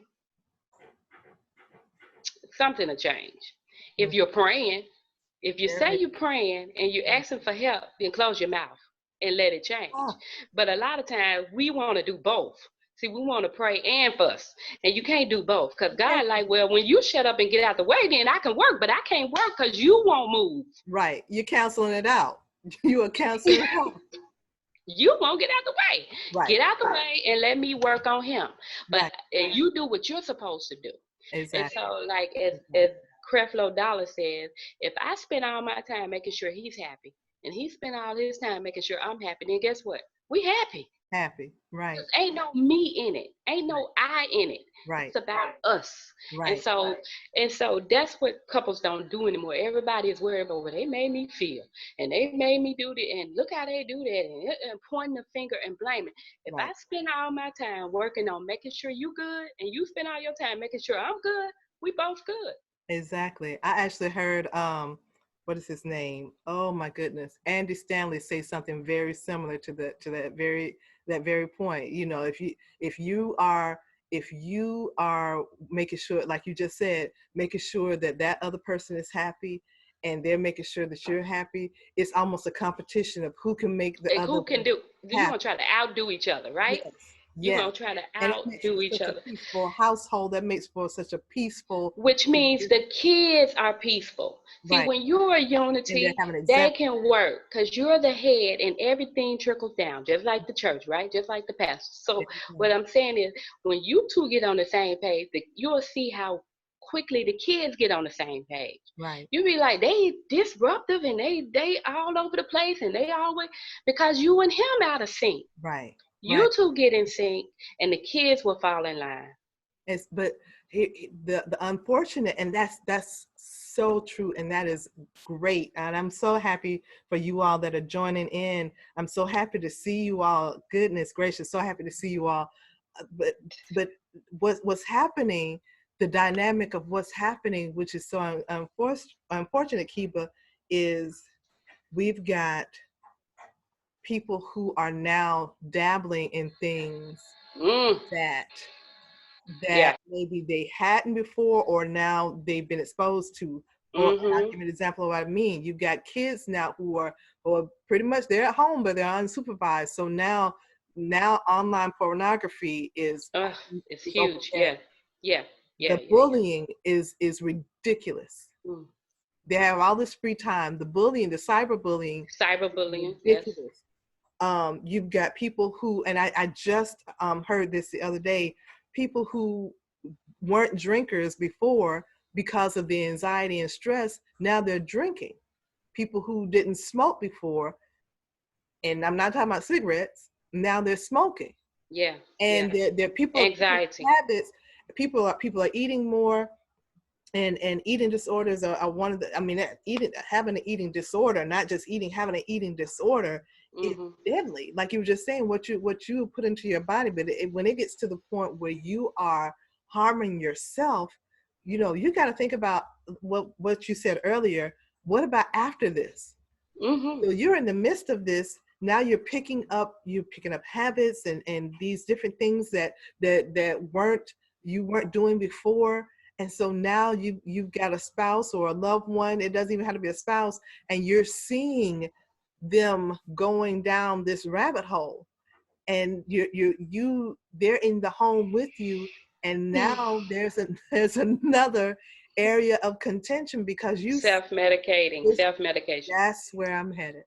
Speaker 2: something will change. If you're praying, if you say you're praying and you're asking for help, then close your mouth and let it change. Oh. But a lot of times we want to do both. See, we want to pray and fuss, and you can't do both, because God like, well, when you shut up and get out the way, then I can work, but I can't work because you won't move.
Speaker 1: Right. You're canceling it out. You are canceling it out.
Speaker 2: You won't get out the way. Right. Get out the way and let me work on him. But and you do what you're supposed to do. Exactly. And so, like, as Creflo Dollar says, if I spend all my time making sure he's happy, and he spend all his time making sure I'm happy, then guess what? We happy.
Speaker 1: Happy, right.
Speaker 2: Ain't no me in it. Ain't no I in it.
Speaker 1: Right.
Speaker 2: It's about us. Right. And so that's what couples don't do anymore. Everybody is worried about what they made me feel, and they made me do that, and look how they do that, and pointing the finger and blaming. If I spend all my time working on making sure you good, and you spend all your time making sure I'm good, we both good.
Speaker 1: Exactly. I actually heard what is his name? Oh my goodness, Andy Stanley say something very similar to that very point. If you are making sure, like you just said, making sure that other person is happy, and they're making sure that you're happy, it's almost a competition of who can make the other.
Speaker 2: Who can do? You're gonna try to outdo each other, right?
Speaker 1: Yes.
Speaker 2: You're
Speaker 1: Yes.
Speaker 2: going to try to
Speaker 1: And it makes
Speaker 2: outdo
Speaker 1: for
Speaker 2: each
Speaker 1: such a
Speaker 2: other,
Speaker 1: peaceful household. That makes for such a peaceful,
Speaker 2: which means the kids are peaceful. See,
Speaker 1: right.
Speaker 2: when you're a
Speaker 1: And they're
Speaker 2: unity,
Speaker 1: having
Speaker 2: they
Speaker 1: example.
Speaker 2: can work because you're the head and everything trickles down, just like the church, right? Just like the pastor. So, what I'm saying is, when you two get on the same page, you'll see how quickly the kids get on the same page.
Speaker 1: Right.
Speaker 2: You be like, they disruptive and they all over the place and they always, because you and him out of sync.
Speaker 1: Right. Right.
Speaker 2: You two get in sync and the kids will fall in line.
Speaker 1: But the unfortunate, and that's so true, and that is great, and I'm so happy for you all that are joining in. I'm so happy to see you all. Goodness gracious, so happy to see you all. But what's happening, the dynamic of what's happening, which is so unfortunate, Kiba, is we've got people who are now dabbling in things
Speaker 2: Mm,
Speaker 1: that
Speaker 2: yeah.
Speaker 1: maybe they hadn't before, or now they've been exposed to. Or I'll
Speaker 2: Mm-hmm.
Speaker 1: give you an example of what I mean. You've got kids now who are, or pretty much they're at home, but they're unsupervised. So now online pornography is
Speaker 2: It's
Speaker 1: is open
Speaker 2: huge.
Speaker 1: game.
Speaker 2: Yeah. Yeah. Yeah.
Speaker 1: The
Speaker 2: Yeah. Yeah.
Speaker 1: bullying is ridiculous.
Speaker 2: Mm.
Speaker 1: They have all this free time. The bullying, the cyberbullying,
Speaker 2: Cyberbullying. Yes.
Speaker 1: ridiculous. You've got people who, and I just heard this the other day, people who weren't drinkers before because of the anxiety and stress, now they're drinking. People who didn't smoke before, and I'm not talking about cigarettes, now they're smoking.
Speaker 2: Yeah.
Speaker 1: And
Speaker 2: Yeah.
Speaker 1: they're people
Speaker 2: Anxiety.
Speaker 1: habits, people are eating more, and eating disorders are one of the, I mean, having an eating disorder, not just having an eating disorder is
Speaker 2: Mm-hmm.
Speaker 1: deadly. Like you were just saying, what you put into your body, but when it gets to the point where you are harming yourself, you got to think about what you said earlier. What about after this?
Speaker 2: Mm-hmm.
Speaker 1: So you're in the midst of this. Now you're picking up habits and these different things that you weren't doing before. And so now you've got a spouse or a loved one. It doesn't even have to be a spouse, and you're seeing them going down this rabbit hole, and they're in the home with you, and now there's another area of contention because
Speaker 2: Self-medicating. Self-medication.
Speaker 1: that's where I'm headed.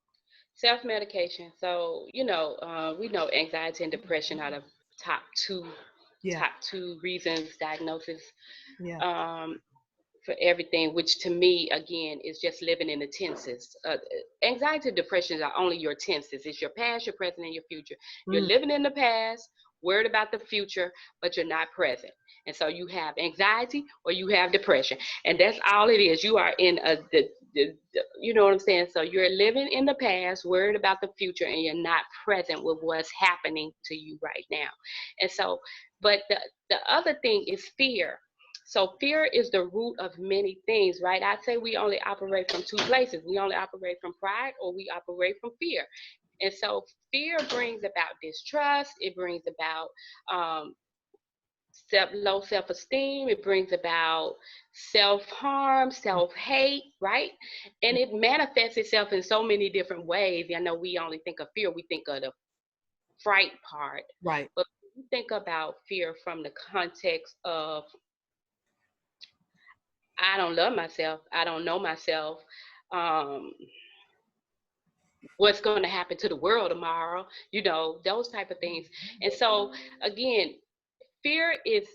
Speaker 2: Self-medication. So, we know anxiety and depression are the top two
Speaker 1: Yeah,
Speaker 2: top two reasons, diagnosis,
Speaker 1: yeah.
Speaker 2: um, for everything, which to me, again, is just living in the tenses. Anxiety and depression are only your tenses. It's your past, your present, and your future. You're
Speaker 1: Mm,
Speaker 2: living in the past, worried about the future, but you're not present. And so you have anxiety or you have depression. And that's all it is. You are in you know what I'm saying? So you're living in the past, worried about the future, and you're not present with what's happening to you right now. And so, but the other thing is fear. So fear is the root of many things, right? I say we only operate from two places. We only operate from pride or we operate from fear. And so fear brings about distrust. It brings about low self-esteem. It brings about self-harm, self-hate, right? And it manifests itself in so many different ways. I know we only think of fear. We think of the fright part.
Speaker 1: right.
Speaker 2: But when you think about fear from the context of I don't love myself. I don't know myself. Um, what's going to happen to the world tomorrow? Those type of things. And so, again, fear is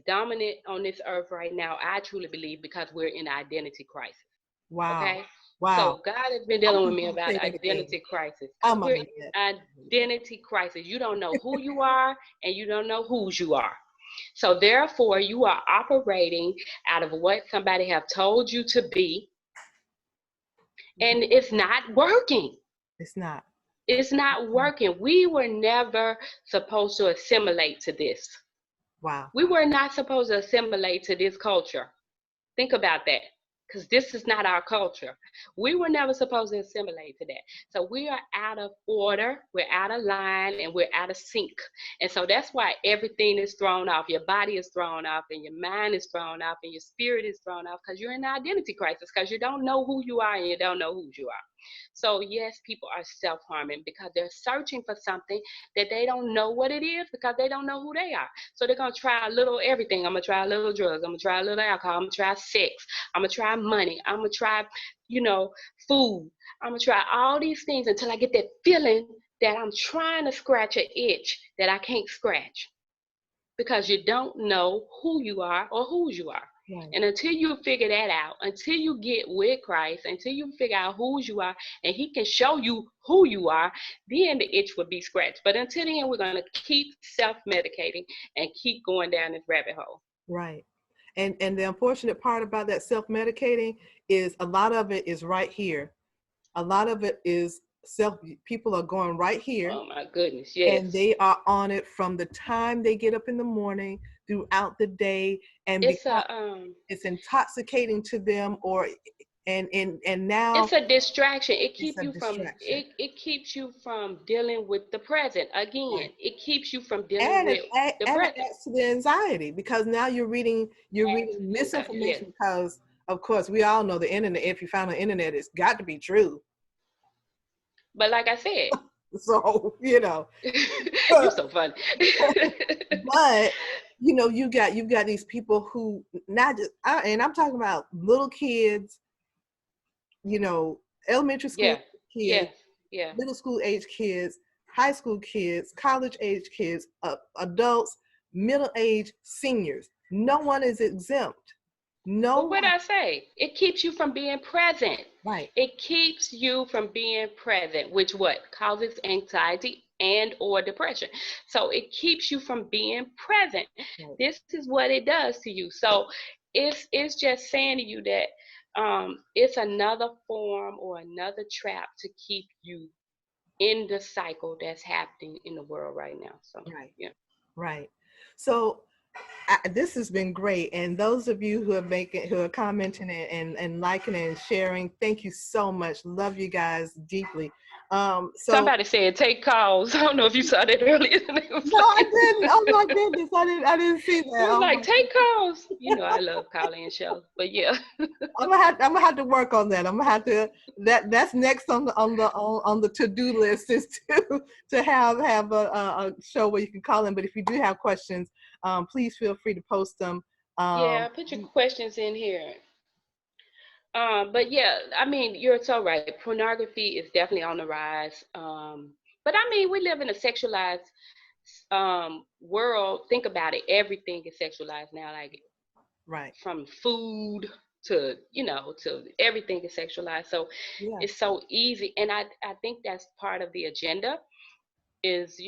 Speaker 2: dominant on this earth right now. I truly believe because we're in an identity crisis.
Speaker 1: Wow.
Speaker 2: Okay.
Speaker 1: Wow.
Speaker 2: So God has been
Speaker 1: I
Speaker 2: dealing with
Speaker 1: want
Speaker 2: me
Speaker 1: you to
Speaker 2: about
Speaker 1: say that again.
Speaker 2: identity crisis because
Speaker 1: I'm
Speaker 2: we're
Speaker 1: gonna
Speaker 2: in
Speaker 1: get.
Speaker 2: identity crisis. You don't know who you are and you don't know whose you are. So therefore, you are operating out of what somebody have told you to be, and it's not working.
Speaker 1: It's not.
Speaker 2: It's not working. We were never supposed to assimilate to this.
Speaker 1: Wow.
Speaker 2: We were not supposed to assimilate to this culture. Think about that, because this is not our culture. We were never supposed to assimilate to that. So we are out of order, we're out of line, and we're out of sync. And so that's why everything is thrown off. Your body is thrown off, and your mind is thrown off, and your spirit is thrown off, because you're in an identity crisis, because you don't know who you are and you don't know whose you are. So yes, people are self-harming because they're searching for something that they don't know what it is, because they don't know who they are. So they're gonna try a little everything. I'm gonna try a little drugs. I'm gonna try a little alcohol. I'm gonna try sex. I'm gonna try money. I'm gonna try, you know, food. I'm gonna try all these things until I get that feeling that I'm trying to scratch an itch that I can't scratch, because you don't know who you are or whose you are.
Speaker 1: Right.
Speaker 2: And until you figure that out, until you get with Christ, until you figure out whose you are, and He can show you who you are, then the itch will be scratched. But until then, we're going to keep self-medicating and keep going down this rabbit hole.
Speaker 1: Right. And the unfortunate part about that self-medicating is a lot of it is right here. A lot of it is people are going right here.
Speaker 2: Oh my goodness, yes.
Speaker 1: And they are on it from the time they get up in the morning throughout the day, and it's intoxicating to them, and now
Speaker 2: it's a distraction. It keeps
Speaker 1: a
Speaker 2: you from
Speaker 1: distraction.
Speaker 2: it keeps you from dealing with the present. Again,
Speaker 1: Right.
Speaker 2: it keeps you from dealing
Speaker 1: And
Speaker 2: with the
Speaker 1: it
Speaker 2: present.
Speaker 1: adds to the anxiety, because now you're reading misinformation,
Speaker 2: Yes.
Speaker 1: because of course we all know the internet. If you found the internet, it's got to be true.
Speaker 2: But like I said,
Speaker 1: So
Speaker 2: you're so funny.
Speaker 1: But you've got these people who not just, and I'm talking about little kids, elementary school kids,
Speaker 2: Yeah.
Speaker 1: middle school age kids, high school kids, college age kids, adults, middle age seniors. No one is exempt. No
Speaker 2: But what
Speaker 1: one.
Speaker 2: I say, it keeps you from being present.
Speaker 1: Right.
Speaker 2: It keeps you from being present, which what causes anxiety and or depression. So it keeps you from being present.
Speaker 1: Right.
Speaker 2: This is what it does to you. So it's just saying to you that it's another form or another trap to keep you in the cycle that's happening in the world right now. So
Speaker 1: Right.
Speaker 2: yeah.
Speaker 1: Right. So this has been great, and those of you who are commenting and liking and sharing, thank you so much. Love you guys deeply. So
Speaker 2: Somebody said take calls. I don't know if you saw that earlier.
Speaker 1: No, I didn't. Oh my goodness, I didn't see that.
Speaker 2: It was
Speaker 1: Oh
Speaker 2: like
Speaker 1: my
Speaker 2: take calls. You know I love calling shows, but yeah.
Speaker 1: I'm gonna have to work on that. I'm gonna have to. That's next on the to-do list, is to have a show where you can call in. But if you do have questions, please feel free to post them.
Speaker 2: Yeah, put your questions in here. But yeah, I mean, you're so right. Pornography is definitely on the rise. But I mean, we live in a sexualized world. Think about it. Everything is sexualized now. Like
Speaker 1: Right.
Speaker 2: from food to to everything is sexualized. So
Speaker 1: Yeah.
Speaker 2: it's so easy, and I think that's part of the agenda is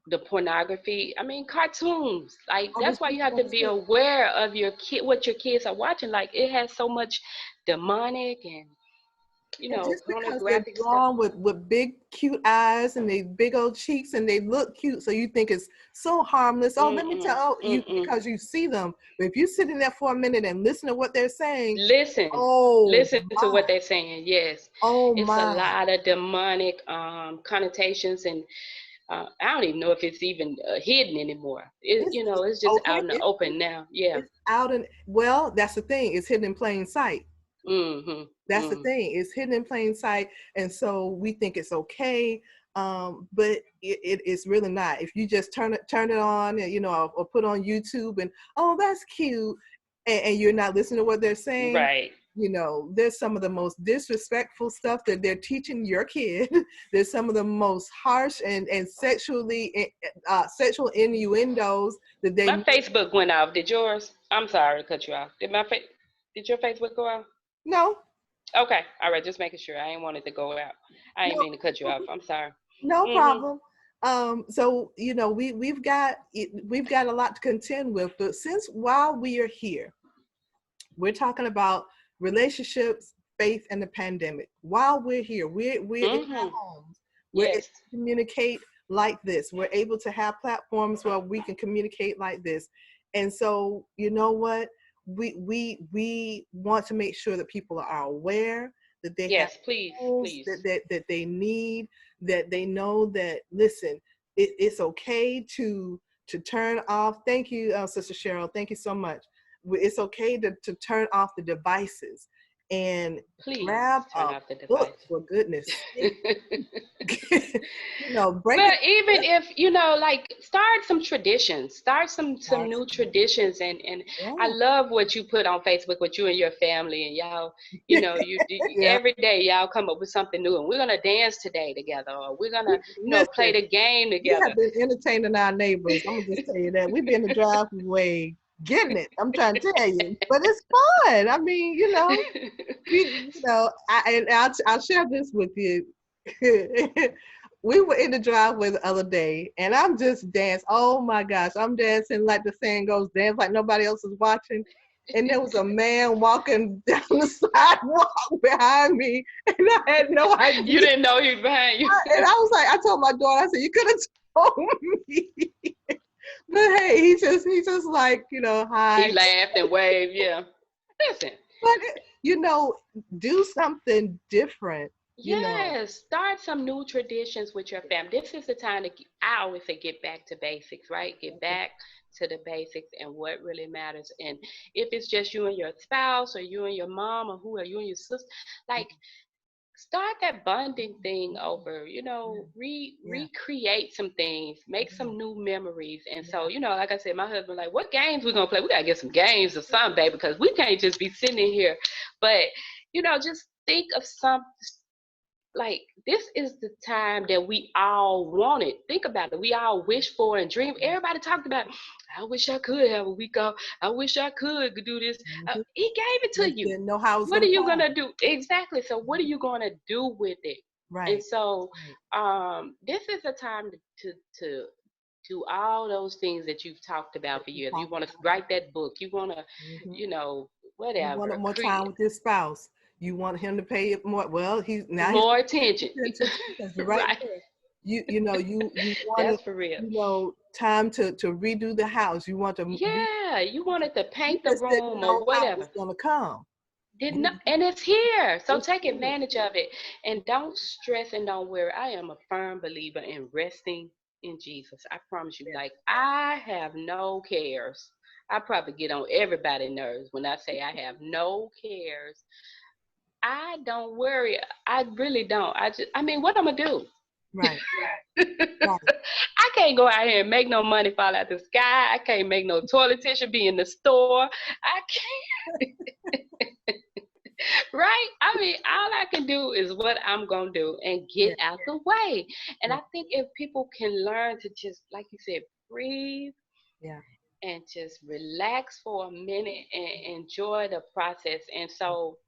Speaker 2: the pornography. I mean, cartoons. Like
Speaker 1: I was
Speaker 2: that's why
Speaker 1: just
Speaker 2: you have to
Speaker 1: gonna
Speaker 2: be
Speaker 1: say,
Speaker 2: aware of your kid, what your kids are watching. Like it has so much demonic and
Speaker 1: and just because they're
Speaker 2: pornographic stuff.
Speaker 1: drawn with big cute eyes and they big old cheeks and they look cute, so you think it's so harmless. Oh, let me tell you, because you see them. But if you sit in there for a minute and listen to what they're saying,
Speaker 2: Listen,
Speaker 1: oh
Speaker 2: listen to
Speaker 1: my,
Speaker 2: what they're saying. Yes,
Speaker 1: oh
Speaker 2: it's a
Speaker 1: my.
Speaker 2: lot of demonic connotations, and I don't even know if it's even hidden anymore. It's just out
Speaker 1: Okay.
Speaker 2: in the open now. Yeah.
Speaker 1: It's out, and well, that's the thing. It's hidden in plain sight.
Speaker 2: Mm-hmm.
Speaker 1: That's the thing. It's hidden in plain sight, and so we think it's okay, but it's really not. If you just turn it on, or put on YouTube, and oh, that's cute, and you're not listening to what they're saying.
Speaker 2: Right.
Speaker 1: There's some of the most disrespectful stuff that they're teaching your kid. There's some of the most harsh and sexually sexual innuendos that they.
Speaker 2: My Facebook went off. Did yours? I'm sorry to cut you off. Did your Facebook go off?
Speaker 1: No.
Speaker 2: Okay. All right. Just making sure. I ain't wanted to go out. I ain't
Speaker 1: No.
Speaker 2: mean to cut you off. I'm sorry.
Speaker 1: No
Speaker 2: Mm-hmm.
Speaker 1: problem. So we've got a lot to contend with, but since while we are here, we're talking about relationships, faith, and the pandemic. While we're here, we're in our homes. We're able to communicate like this. We're able to have platforms where we can communicate like this. And so, you know what? We want to make sure that people are aware that they have tools
Speaker 2: please.
Speaker 1: that they need, that they know that, listen, it's okay to turn off. Thank you, Sister Cheryl. Thank you so much. It's okay to turn off the devices and
Speaker 2: Please
Speaker 1: grab
Speaker 2: turn
Speaker 1: a
Speaker 2: off the
Speaker 1: book,
Speaker 2: device.
Speaker 1: for goodness sake. Break
Speaker 2: But
Speaker 1: it.
Speaker 2: even if like start some traditions, start some new traditions, and I
Speaker 1: Yeah.
Speaker 2: love what you put on Facebook with you and your family, and y'all,
Speaker 1: Yeah.
Speaker 2: every day y'all come up with something new, and we're gonna dance today together, or we're gonna play
Speaker 1: Listen,
Speaker 2: the game
Speaker 1: we
Speaker 2: together.
Speaker 1: have been entertaining our neighbors. I'm gonna just tell you that we've been in the driveway getting it. I'm trying to tell you, but it's fun. I mean, I'll share this with you. We were in the driveway the other day, and I'm just dancing. Oh my gosh, I'm dancing like the saying goes, dance like nobody else is watching. And there was a man walking down the sidewalk behind me, and I had no idea.
Speaker 2: You didn't know he was behind you.
Speaker 1: And I was like, I told my daughter, I said, you could have told me. But hey, he just like, hi.
Speaker 2: He laughed and waved. Yeah. Listen.
Speaker 1: But do something different.
Speaker 2: Yes, start some new traditions with your family. This is the time to, I always say, get back to basics, right? Get back to the basics and what really matters. And if it's just you and your spouse, or you and your mom, or who are you and your sister, like start that bonding thing over,
Speaker 1: Yeah.
Speaker 2: recreate some things, make some new memories. And so, like I said, my husband, like, what games we gonna play? We gotta get some games or something, baby, because we can't just be sitting in here. But, just think of some, like, this is the time that we all wanted. Think about it. We all wish for and dream. Everybody talked about, I wish I could have a week off. I wish I could do this. He gave it to
Speaker 1: But
Speaker 2: you.
Speaker 1: didn't know how it was
Speaker 2: What are
Speaker 1: gonna
Speaker 2: you
Speaker 1: come.
Speaker 2: gonna do? Exactly. So what are you gonna do with it? And
Speaker 1: Right.
Speaker 2: so
Speaker 1: Right.
Speaker 2: this is a time to do all those things that you've talked about for years. You want to write that book. You want to,
Speaker 1: Mm-hmm. You wanted
Speaker 2: whatever,
Speaker 1: more time
Speaker 2: create
Speaker 1: with your spouse. You want him to pay it more. Well, he's
Speaker 2: more
Speaker 1: paying
Speaker 2: attention.
Speaker 1: attention because you're right
Speaker 2: Right.
Speaker 1: there. You wanted,
Speaker 2: That's for real.
Speaker 1: time to redo the house. You want to
Speaker 2: Yeah, you wanted to
Speaker 1: you
Speaker 2: paint the
Speaker 1: just didn't
Speaker 2: room or
Speaker 1: know how it was
Speaker 2: whatever.
Speaker 1: gonna come.
Speaker 2: Didn't
Speaker 1: You
Speaker 2: know, and it's here. So
Speaker 1: it's
Speaker 2: take
Speaker 1: true.
Speaker 2: advantage of it, and don't stress and don't worry. I am a firm believer in resting in Jesus. I promise you. Like, I have no cares. I probably get on everybody's nerves when I say I have no cares. I don't worry. I really don't. I mean, what I'm gonna do?
Speaker 1: Right. Right.
Speaker 2: I can't go out here and make no money fall out the sky. I can't make no toilet tissue be in the store. I can't. Right? I mean, all I can do is what I'm going to do and
Speaker 1: Yeah.
Speaker 2: get out the way. And
Speaker 1: Yeah.
Speaker 2: I think if people can learn to just, like you said, breathe
Speaker 1: Yeah.
Speaker 2: and just relax for a minute and enjoy the process. And so,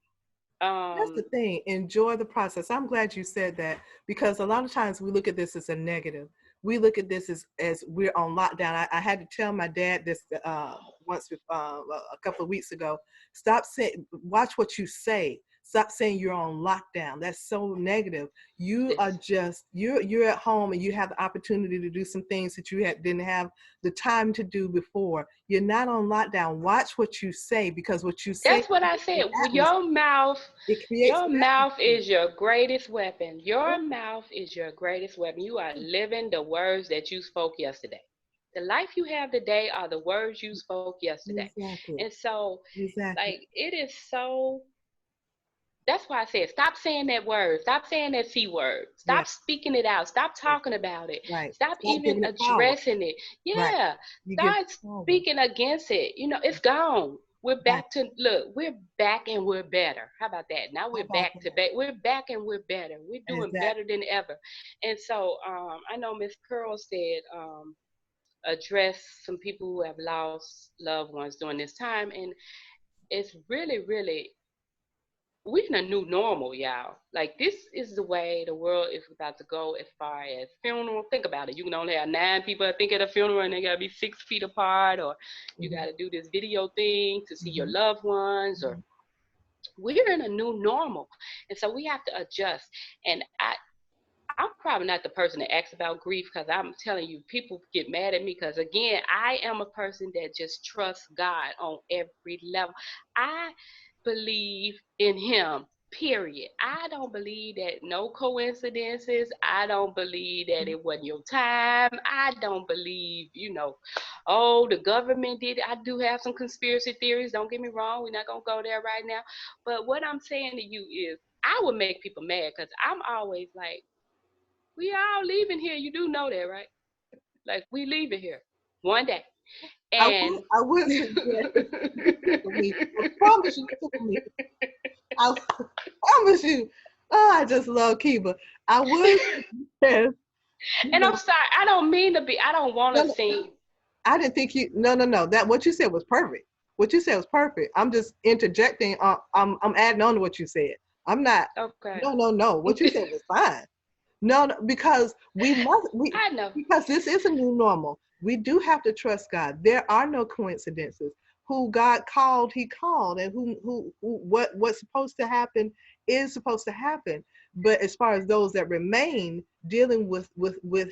Speaker 1: That's the thing. Enjoy the process. I'm glad you said that because a lot of times we look at this as a negative. We look at this as we're on lockdown. I had to tell my dad this once a couple of weeks ago. Stop saying, watch what you say. Stop saying you're on lockdown. That's so negative. You
Speaker 2: yes.
Speaker 1: are just you're at home and you have the opportunity to do some things that you didn't have the time to do before. You're not on lockdown. Watch what you say because what you say
Speaker 2: That's what I
Speaker 1: the
Speaker 2: said.
Speaker 1: atmosphere.
Speaker 2: It
Speaker 1: Creates
Speaker 2: your
Speaker 1: an
Speaker 2: mouth
Speaker 1: atmosphere.
Speaker 2: is your greatest weapon.
Speaker 1: Yeah.
Speaker 2: Your mouth is your greatest weapon. You are living the words that you spoke yesterday. The life you have today are the words you spoke yesterday.
Speaker 1: Exactly.
Speaker 2: And so,
Speaker 1: Exactly.
Speaker 2: like, it is so, that's why I said, stop saying that word. Stop saying that C word.
Speaker 1: Yeah.
Speaker 2: Stop speaking it out. Stop talking about it.
Speaker 1: Right.
Speaker 2: Stop
Speaker 1: Stop
Speaker 2: even
Speaker 1: giving it power.
Speaker 2: addressing it.
Speaker 1: Right.
Speaker 2: Yeah.
Speaker 1: You give
Speaker 2: Start
Speaker 1: power.
Speaker 2: speaking against it. It's gone. We're
Speaker 1: Right.
Speaker 2: back to, look, we're back and we're better. How about that? Now
Speaker 1: How
Speaker 2: we're
Speaker 1: about
Speaker 2: back to
Speaker 1: that?
Speaker 2: back. We're back and we're better. We're doing better
Speaker 1: Exactly.
Speaker 2: than ever. And so I know Miss Pearl said address some people who have lost loved ones during this time. And it's really, really, we're in a new normal, y'all. Like, this is the way the world is about to go as far as funeral. Think about it. You can only have 9 people, I think, at a funeral, and they gotta be 6 feet apart, or you
Speaker 1: Mm-hmm.
Speaker 2: gotta do this video thing to see your
Speaker 1: Mm-hmm.
Speaker 2: loved ones, or
Speaker 1: Mm-hmm.
Speaker 2: we're in a new normal, and so we have to adjust. And I'm probably not the person to ask about grief, because I'm telling you, people get mad at me because, again, I am a person that just trusts God on every level. I believe in Him, period. I don't believe that no coincidences. I don't believe that it wasn't your time. I don't believe, oh, the government did it. I do have some conspiracy theories. Don't get me wrong. We're not going to go there right now. But what I'm saying to you is I would make people mad because I'm always like, we all leaving here. You do know that, right? Like, we leaving here one day. And
Speaker 1: I would suggest that you tickle me. I promise you tickle me. I promise you. Oh, I just love Kiva. I would suggest,
Speaker 2: and I'm sorry, I don't mean to be, I don't want to
Speaker 1: no,
Speaker 2: seem.
Speaker 1: I didn't think you. No. That what you said was perfect. What you said was perfect. I'm just interjecting. I'm adding on to what you said. I'm not.
Speaker 2: Okay.
Speaker 1: No. What you said was fine. No, because
Speaker 2: I know.
Speaker 1: because this is a new normal. We do have to trust God. There are no coincidences. Who God called, He called, and what's supposed to happen is supposed to happen. But as far as those that remain, dealing with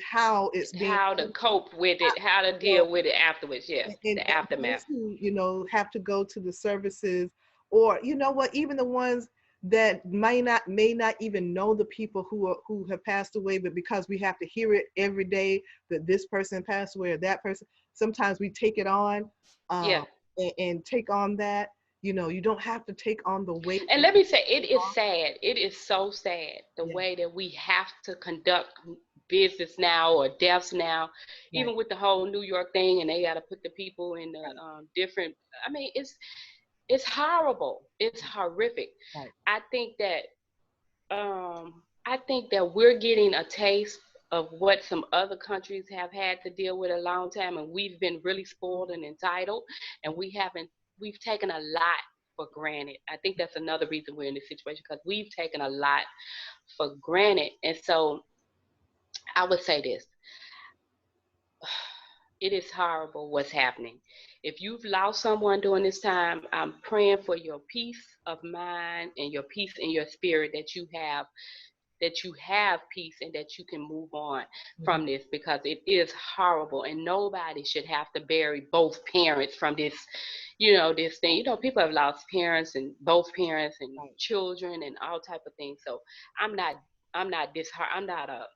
Speaker 1: how it's being,
Speaker 2: how to cope with it, how to deal with it afterwards. Yeah, the aftermath.
Speaker 1: Those who have to go to the services, or what, even the ones that may not even know the people who have passed away, but because we have to hear it every day that this person passed away or that person, sometimes we take it on,
Speaker 2: Yeah.
Speaker 1: and take on that. You don't have to take on the weight.
Speaker 2: And let me say, it is sad. It is so sad the
Speaker 1: Yeah.
Speaker 2: way that we have to conduct business now, or deaths now,
Speaker 1: Right.
Speaker 2: even with the whole New York thing, and they got to put the people in the different. I mean, it's horrible. It's horrific.
Speaker 1: Right.
Speaker 2: I think that we're getting a taste of what some other countries have had to deal with a long time, and we've been really spoiled and entitled, and we've taken a lot for granted. I think that's another reason we're in this situation, because we've taken a lot for granted. And so I would say this: it is horrible what's happening. If you've lost someone during this time, I'm praying for your peace of mind and your peace in your spirit, that you have peace and that you can move on from this, because it is horrible, and nobody should have to bury both parents from this, this thing. People have lost parents, and both parents, and children, and all type of things. So I'm not I'm not a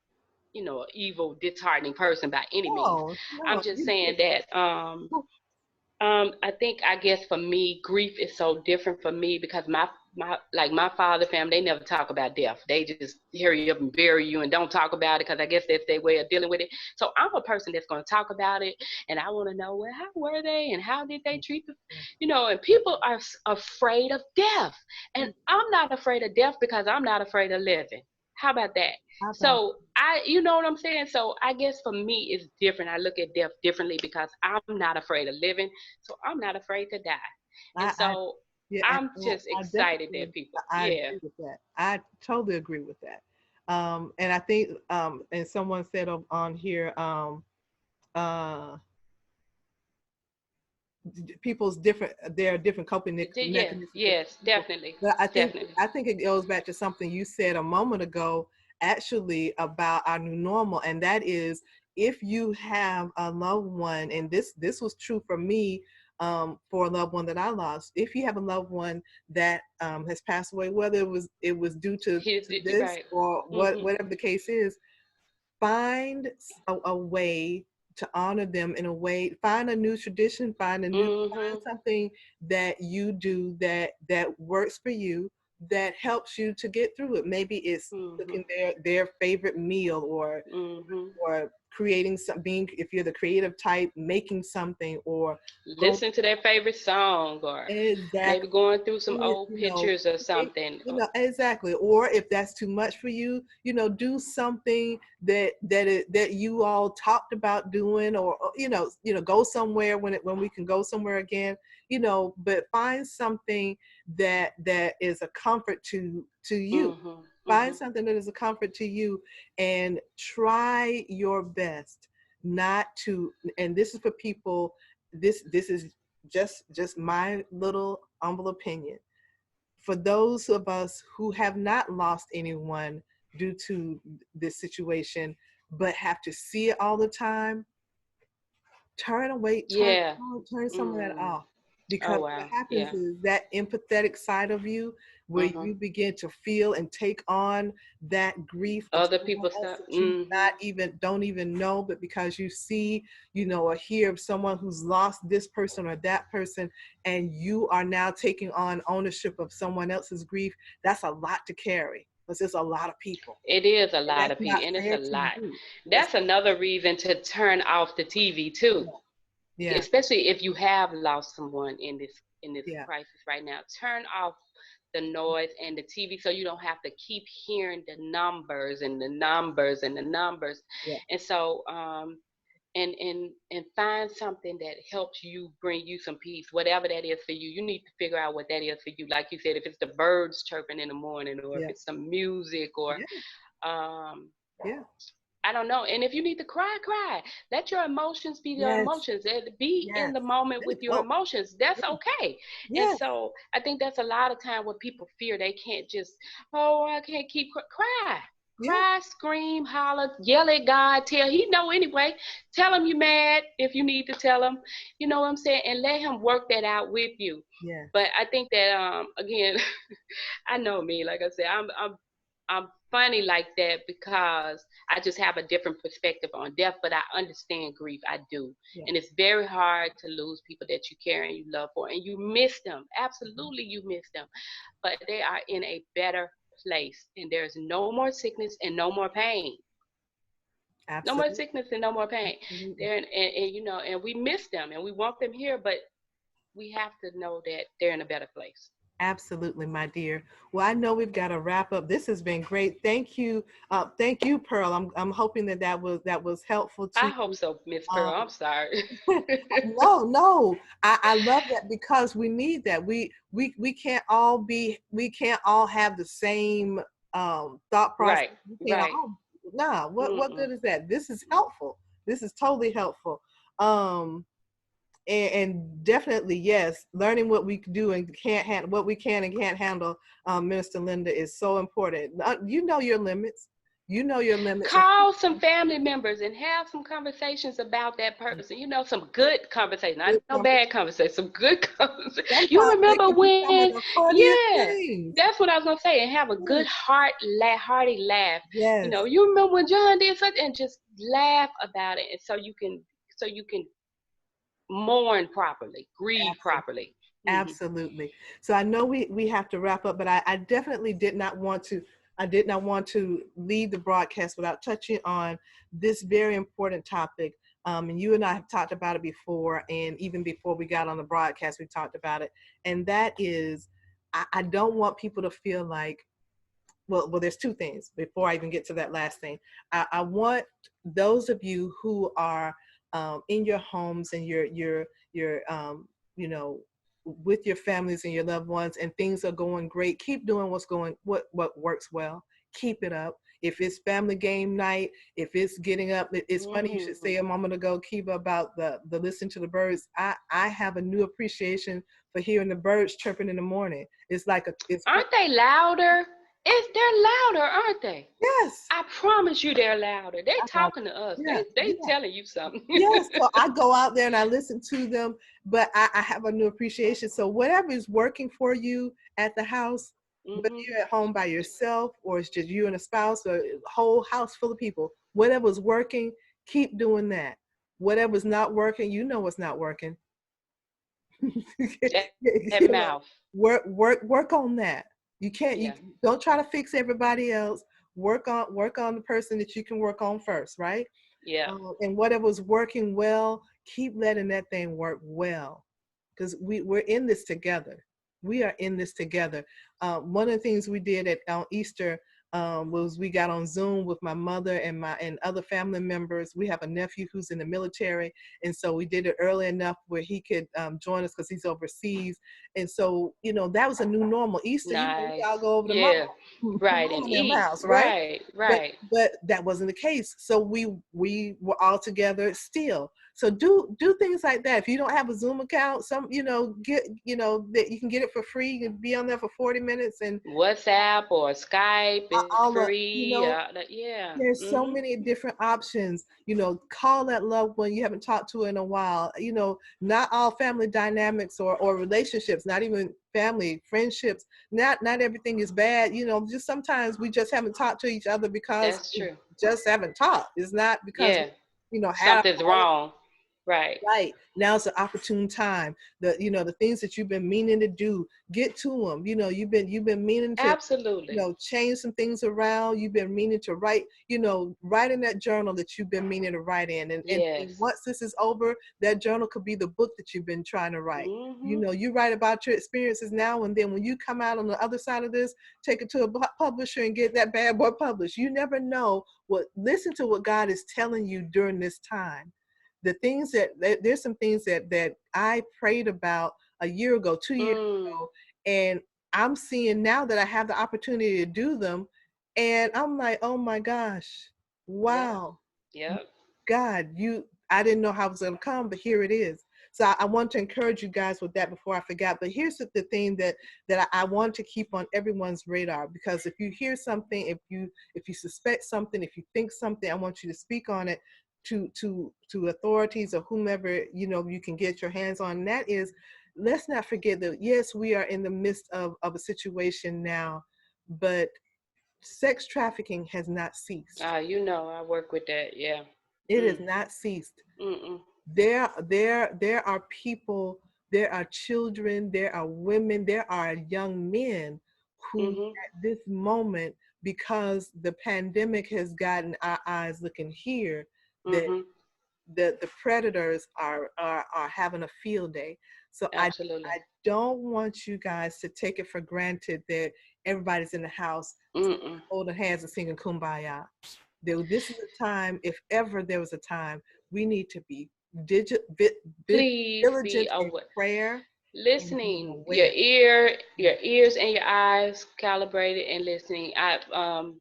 Speaker 2: evil, disheartening person by any means.
Speaker 1: No,
Speaker 2: I'm just saying that I guess for me, grief is so different for me, because my father family, they never talk about death. They just hurry up and bury you and don't talk about it, because I guess that's their way of dealing with it. So I'm a person that's going to talk about it, and I want to know, well, how were they and how did they treat them, and people are afraid of death, and I'm not afraid of death because I'm not afraid of living. How about that? So you know what I'm saying? So I guess for me, it's different. I look at death differently because I'm not afraid of living. So I'm not afraid to die. And so I'm just excited that people,
Speaker 1: I agree with that. I totally agree with that. And I think, and someone said on here, people's different, there are different coping mechanisms.
Speaker 2: Yes, definitely.
Speaker 1: But I think
Speaker 2: Definitely.
Speaker 1: it goes back to something you said a moment ago, actually, about our new normal, and that is, if you have a loved one, and this was true for me, for a loved one that I lost. If you have a loved one that has passed away, whether it was due to this,
Speaker 2: right,
Speaker 1: or whatever the case is, find a way to honor them in a way. Find a new tradition. Find something that you do that works for you, that helps you to get through it. Maybe it's cooking their favorite meal, or creating something. If you're the creative type, making something, or
Speaker 2: listen to their favorite song, or maybe going through some old pictures or something.
Speaker 1: Exactly. Or if that's too much for you, do something that you all talked about doing, or go somewhere when we can go somewhere again, but find something that is a comfort to you. Find something that is a comfort to you, and try your best not to, and this is for people, this is just my little humble opinion. For those of us who have not lost anyone due to this situation, but have to see it all the time, turn away, turn some of that off. Because what happens is that empathetic side of you where you begin to feel and take on that grief of
Speaker 2: Other
Speaker 1: someone
Speaker 2: people
Speaker 1: else
Speaker 2: stuff.
Speaker 1: that you don't even know, but because you see, or hear of someone who's lost this person or that person, and you are now taking on ownership of someone else's grief, that's a lot to carry. Because there's a lot of people.
Speaker 2: It is a
Speaker 1: And
Speaker 2: lot
Speaker 1: that's
Speaker 2: of
Speaker 1: not
Speaker 2: people, and it's
Speaker 1: fair
Speaker 2: a
Speaker 1: to
Speaker 2: lot.
Speaker 1: you.
Speaker 2: That's another reason to turn off the TV too.
Speaker 1: Yeah.
Speaker 2: Especially if you have lost someone in this
Speaker 1: Yeah.
Speaker 2: crisis right now. Turn off the noise and the TV so you don't have to keep hearing the numbers and the numbers and the numbers.
Speaker 1: Yeah.
Speaker 2: And so and find something that helps you, bring you some peace, whatever that is for you. You need to figure out what that is for you. Like you said, if it's the birds chirping in the morning, or if it's some music, or I don't know. And if you need to cry, cry. Let your emotions be your emotions. Be in the moment with your emotions. That's okay. And so I think that's a lot of time what people fear. They can't just, I can't keep cry. Cry, scream, holler, yell at God. He know anyway. Tell him you're mad if you need to tell him. You know what I'm saying? And let him work that out with you.
Speaker 1: Yeah.
Speaker 2: But I think that again, I know me. Like I said, I'm funny like that because I just have a different perspective on death, but I understand grief. I do. And it's very hard to lose people that you care and you love for, and you miss them. Absolutely, you miss them. But they are in a better place, and there's no more sickness and no more pain. Absolutely. No more sickness and no more pain. And we miss them and we want them here, but we have to know that they're in a better place.
Speaker 1: Absolutely, my dear. Well, I know we've got to wrap up. This has been great. Thank you, Pearl. I'm hoping that was helpful to
Speaker 2: I hope so, Miss Pearl. I'm sorry.
Speaker 1: No. I love that because we need that. We can't all have the same thought process.
Speaker 2: Right.
Speaker 1: What good is that? This is helpful. This is totally helpful. And definitely, yes, learning what we do and can't handle, what we can and can't handle, Minister Linda, is so important. You know your limits.
Speaker 2: Call some family members and have some conversations about that person. Some good conversation. No bad conversation, some good conversation. You remember when? That's what I was gonna say. And have a good hearty laugh.
Speaker 1: Yes.
Speaker 2: You remember when John did such, and just laugh about it, and so you can mourn properly, grieve properly.
Speaker 1: Absolutely. So I know we have to wrap up, but I definitely did not want to leave the broadcast without touching on this very important topic. And you and I have talked about it before, and even before we got on the broadcast, we talked about it. And that is, I don't want people to feel like, well, there's two things before I even get to that last thing. I want those of you who are in your homes and you're with your families and your loved ones, and things are going great. Keep doing what works well. Keep it up. If it's family game night, if it's getting up, it's funny you should say a moment ago, Kiva, about the listen to the birds. I have a new appreciation for hearing the birds chirping in the morning. It's like
Speaker 2: aren't they louder? They're louder, aren't they?
Speaker 1: Yes.
Speaker 2: I promise you they're louder. They're talking to us. They telling you something.
Speaker 1: Yes. So I go out there and I listen to them, but I have a new appreciation. So whatever is working for you at the house, whether you're at home by yourself or it's just you and a spouse or a whole house full of people, whatever's working, keep doing that. Whatever's not working, what's not working.
Speaker 2: Mouth.
Speaker 1: Work on that. You can't. You don't try to fix everybody else. Work on the person that you can work on first, right?
Speaker 2: Yeah.
Speaker 1: And whatever's working well, keep letting that thing work well, because we're in this together. We are in this together. One of the things we did on Easter was we got on Zoom with my mother and other family members. We have a nephew who's in the military, and so we did it early enough where he could join us because he's overseas. And so that was a new normal. Easter,
Speaker 2: nice.
Speaker 1: Y'all go over to
Speaker 2: right, and eat.
Speaker 1: House, right.
Speaker 2: Right.
Speaker 1: But that wasn't the case. So we were all together still. So do things like that. If you don't have a Zoom account, get, that you can get it for free. You can be on there for 40 minutes and
Speaker 2: WhatsApp or Skype is
Speaker 1: all the,
Speaker 2: free. Yeah.
Speaker 1: there's so many different options. Call that loved one you haven't talked to in a while. Not all family dynamics or relationships, not even family, friendships, not everything is bad. Just sometimes we just haven't talked to each other because
Speaker 2: That's
Speaker 1: we
Speaker 2: true.
Speaker 1: just haven't talked. It's not because
Speaker 2: Yeah.
Speaker 1: have
Speaker 2: Something's
Speaker 1: all.
Speaker 2: wrong. Right.
Speaker 1: Right. Now it's an opportune time. The things that you've been meaning to do, get to them. You've been meaning to,
Speaker 2: Absolutely.
Speaker 1: change some things around. You've been meaning to write, write in that journal that you've been meaning to write in. And
Speaker 2: Yes.
Speaker 1: once this is over, that journal could be the book that you've been trying to write.
Speaker 2: Mm-hmm.
Speaker 1: You write about your experiences now, and then when you come out on the other side of this, take it to a publisher and get that bad boy published. You never know listen to what God is telling you during this time. The things there's some things that I prayed about a year ago, 2 years
Speaker 2: Mm.
Speaker 1: ago, and I'm seeing now that I have the opportunity to do them, and I'm like, oh my gosh,
Speaker 2: Yep.
Speaker 1: wow,
Speaker 2: Yep.
Speaker 1: God, I didn't know how it was going to come, but here it is. So I want to encourage you guys with that before I forget. But here's the thing that I want to keep on everyone's radar, because if you hear something, if you suspect something, if you think something, I want you to speak on it to authorities or whomever you can get your hands on. And that is, let's not forget that yes, we are in the midst of a situation now, but sex trafficking has not ceased.
Speaker 2: I work with that. Yeah.
Speaker 1: It has
Speaker 2: Mm.
Speaker 1: not ceased.
Speaker 2: Mm-mm.
Speaker 1: There are people, there are children, there are women, there are young men who
Speaker 2: Mm-hmm.
Speaker 1: at this moment, because the pandemic has gotten our eyes looking here, that
Speaker 2: Mm-hmm.
Speaker 1: the predators are having a field day. So
Speaker 2: Absolutely.
Speaker 1: I don't want you guys to take it for granted that everybody's in the house
Speaker 2: Mm-mm.
Speaker 1: holding hands and singing kumbaya. This is a time, if ever there was a time, we need to be
Speaker 2: Please be
Speaker 1: diligent in
Speaker 2: aware.
Speaker 1: prayer and being
Speaker 2: Listening,
Speaker 1: aware.
Speaker 2: your ears and your eyes calibrated and listening. I'm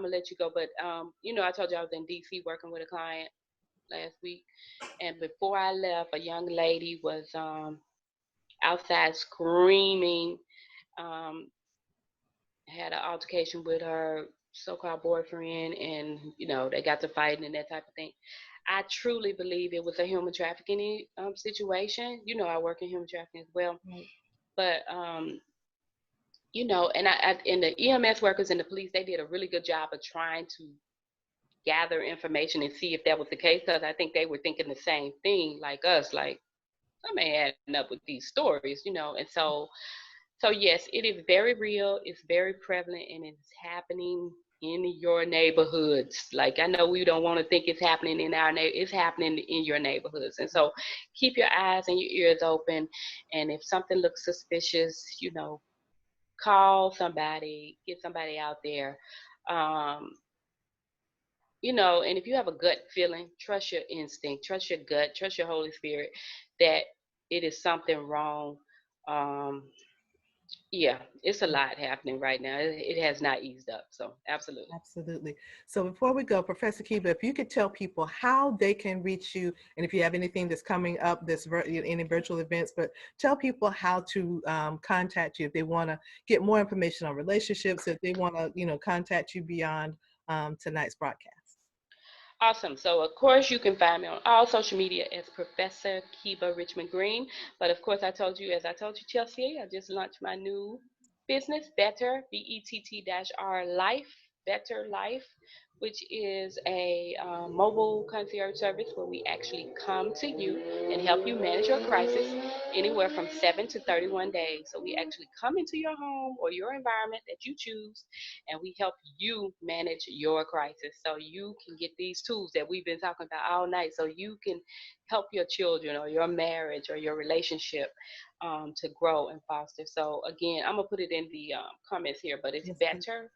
Speaker 2: gonna let you go, but I told you I was in DC working with a client last week, and before I left, a young lady was outside screaming. Um, had an altercation with her so-called boyfriend, and they got to fighting and that type of thing. I truly believe it was a human trafficking situation. I work in human trafficking as well,
Speaker 1: Right.
Speaker 2: but and the EMS workers and the police, they did a really good job of trying to gather information and see if that was the case, because I think they were thinking the same thing like us, like I'm adding up with these stories. And so yes, it is very real, it's very prevalent, and it's happening in your neighborhoods. Like, I know we don't want to think it's happening in our it's happening in your neighborhoods. And so keep your eyes and your ears open, and if something looks suspicious, call somebody, get somebody out there. Um, and if you have a gut feeling, trust your instinct, trust your gut, trust your Holy Spirit that it is something wrong. Um, yeah, it's a lot happening right now. It has not eased up. So, absolutely.
Speaker 1: Absolutely. So before we go, Professor Kiba, if you could tell people how they can reach you, and if you have anything that's coming up, any virtual events, but tell people how to contact you if they want to get more information on relationships, if they want to, contact you beyond tonight's broadcast.
Speaker 2: Awesome. So, of course, you can find me on all social media as Professor Kiba Richmond Green. But of course, as I told you, Chelsea, I just launched my new business, Better, BETT-R Life, Better Life, which is a mobile concierge service where we actually come to you and help you manage your crisis anywhere from 7 to 31 days. So we actually come into your home or your environment that you choose, and we help you manage your crisis so you can get these tools that we've been talking about all night, so you can help your children or your marriage or your relationship to grow and foster. So again, I'm gonna put it in the comments here, but it's
Speaker 1: Yes, please.
Speaker 2: Better,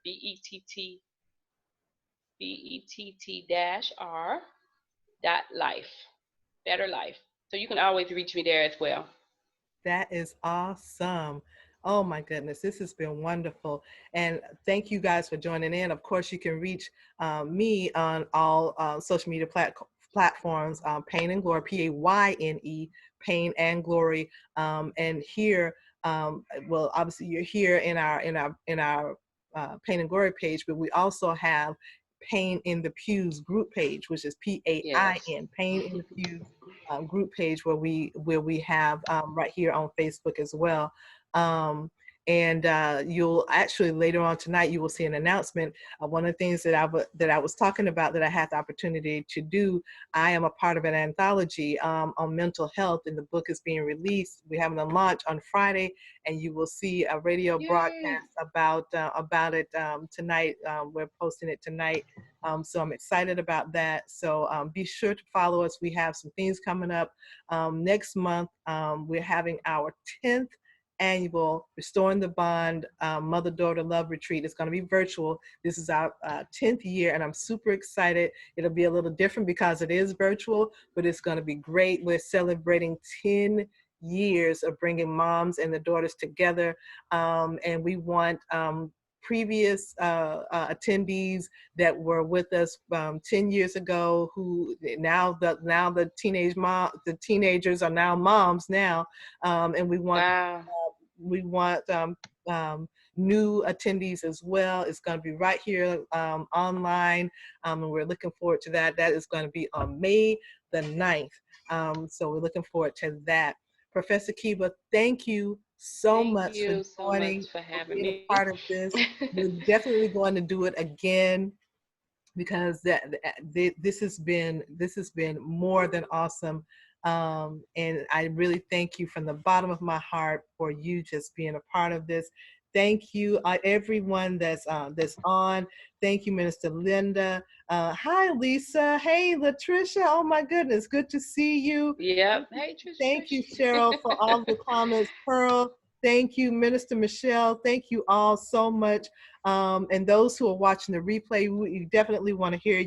Speaker 2: BETT-R life, Better Life. So you can always reach me there as well.
Speaker 1: That is awesome. Oh my goodness, this has been wonderful. And thank you guys for joining in. Of course, you can reach me on all social media platforms, Pain and Glory, PAYNE, Pain and Glory. And here, well, obviously you're here in our Pain and Glory page, but we also have Pain in the Pews group page, which is
Speaker 2: Yes.
Speaker 1: PAIN, Pain in the Pews group page, where we have right here on Facebook as well. And you'll actually later on tonight you will see an announcement. One of the things that I was talking about that I had the opportunity to do. I am a part of an anthology on mental health, and the book is being released. We're having a launch on Friday, and you will see a radio
Speaker 2: Yay.
Speaker 1: broadcast about it tonight. We're posting it tonight. So I'm excited about that. So be sure to follow us. We have some things coming up. Next month, we're having our 10th annual Restoring the Bond Mother-Daughter Love Retreat. It's going to be virtual. This is our 10th year, and I'm super excited. It'll be a little different because it is virtual, but it's going to be great. We're celebrating 10 years of bringing moms and the daughters together, and we want previous attendees that were with us 10 years ago, who now the teenagers are now moms now, and we want
Speaker 2: Wow.
Speaker 1: new attendees as well. It's going to be right here online, and we're looking forward to that. That is going to be on May the 9th. So we're looking forward to that. Professor Kiba, thank you so
Speaker 2: Thank
Speaker 1: much for
Speaker 2: you so
Speaker 1: joining,
Speaker 2: much for
Speaker 1: for
Speaker 2: having
Speaker 1: being a
Speaker 2: me.
Speaker 1: part of this. We're definitely going to do it again, because this has been more than awesome. And I really thank you from the bottom of my heart for you just being a part of this. Thank you, everyone that's on. Thank you, Minister Linda. Hi, Lisa. Hey, Latricia. Oh my goodness, good to see you.
Speaker 2: Yep. Hey,
Speaker 1: Thank you,
Speaker 2: Trish.
Speaker 1: Cheryl, for all the comments. Pearl, thank you. Minister Michelle, thank you all so much. And those who are watching the replay, we definitely want to hear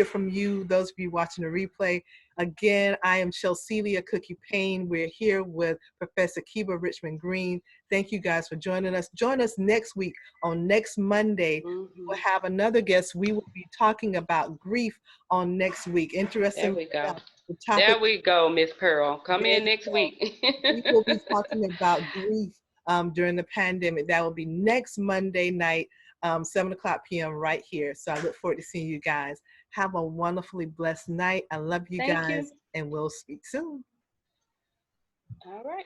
Speaker 1: from you, those of you watching the replay. Again, I am Shelcelia Cookie Payne. We're here with Professor Kiba Richmond Green. Thank you guys for joining us. Join us next week. On next Monday, we will have another guest. We will be talking about grief on next week.
Speaker 2: There
Speaker 1: Interesting.
Speaker 2: we go.
Speaker 1: The topic.
Speaker 2: There we go, Miss Pearl. Come
Speaker 1: There
Speaker 2: in
Speaker 1: you
Speaker 2: next
Speaker 1: go.
Speaker 2: week.
Speaker 1: We will be talking about grief during the pandemic. That will be next Monday night, 7:00 p.m. right here. So I look forward to seeing you guys. Have a wonderfully blessed night. I love you
Speaker 2: Thank you.
Speaker 1: guys, and we'll speak soon.
Speaker 2: All right.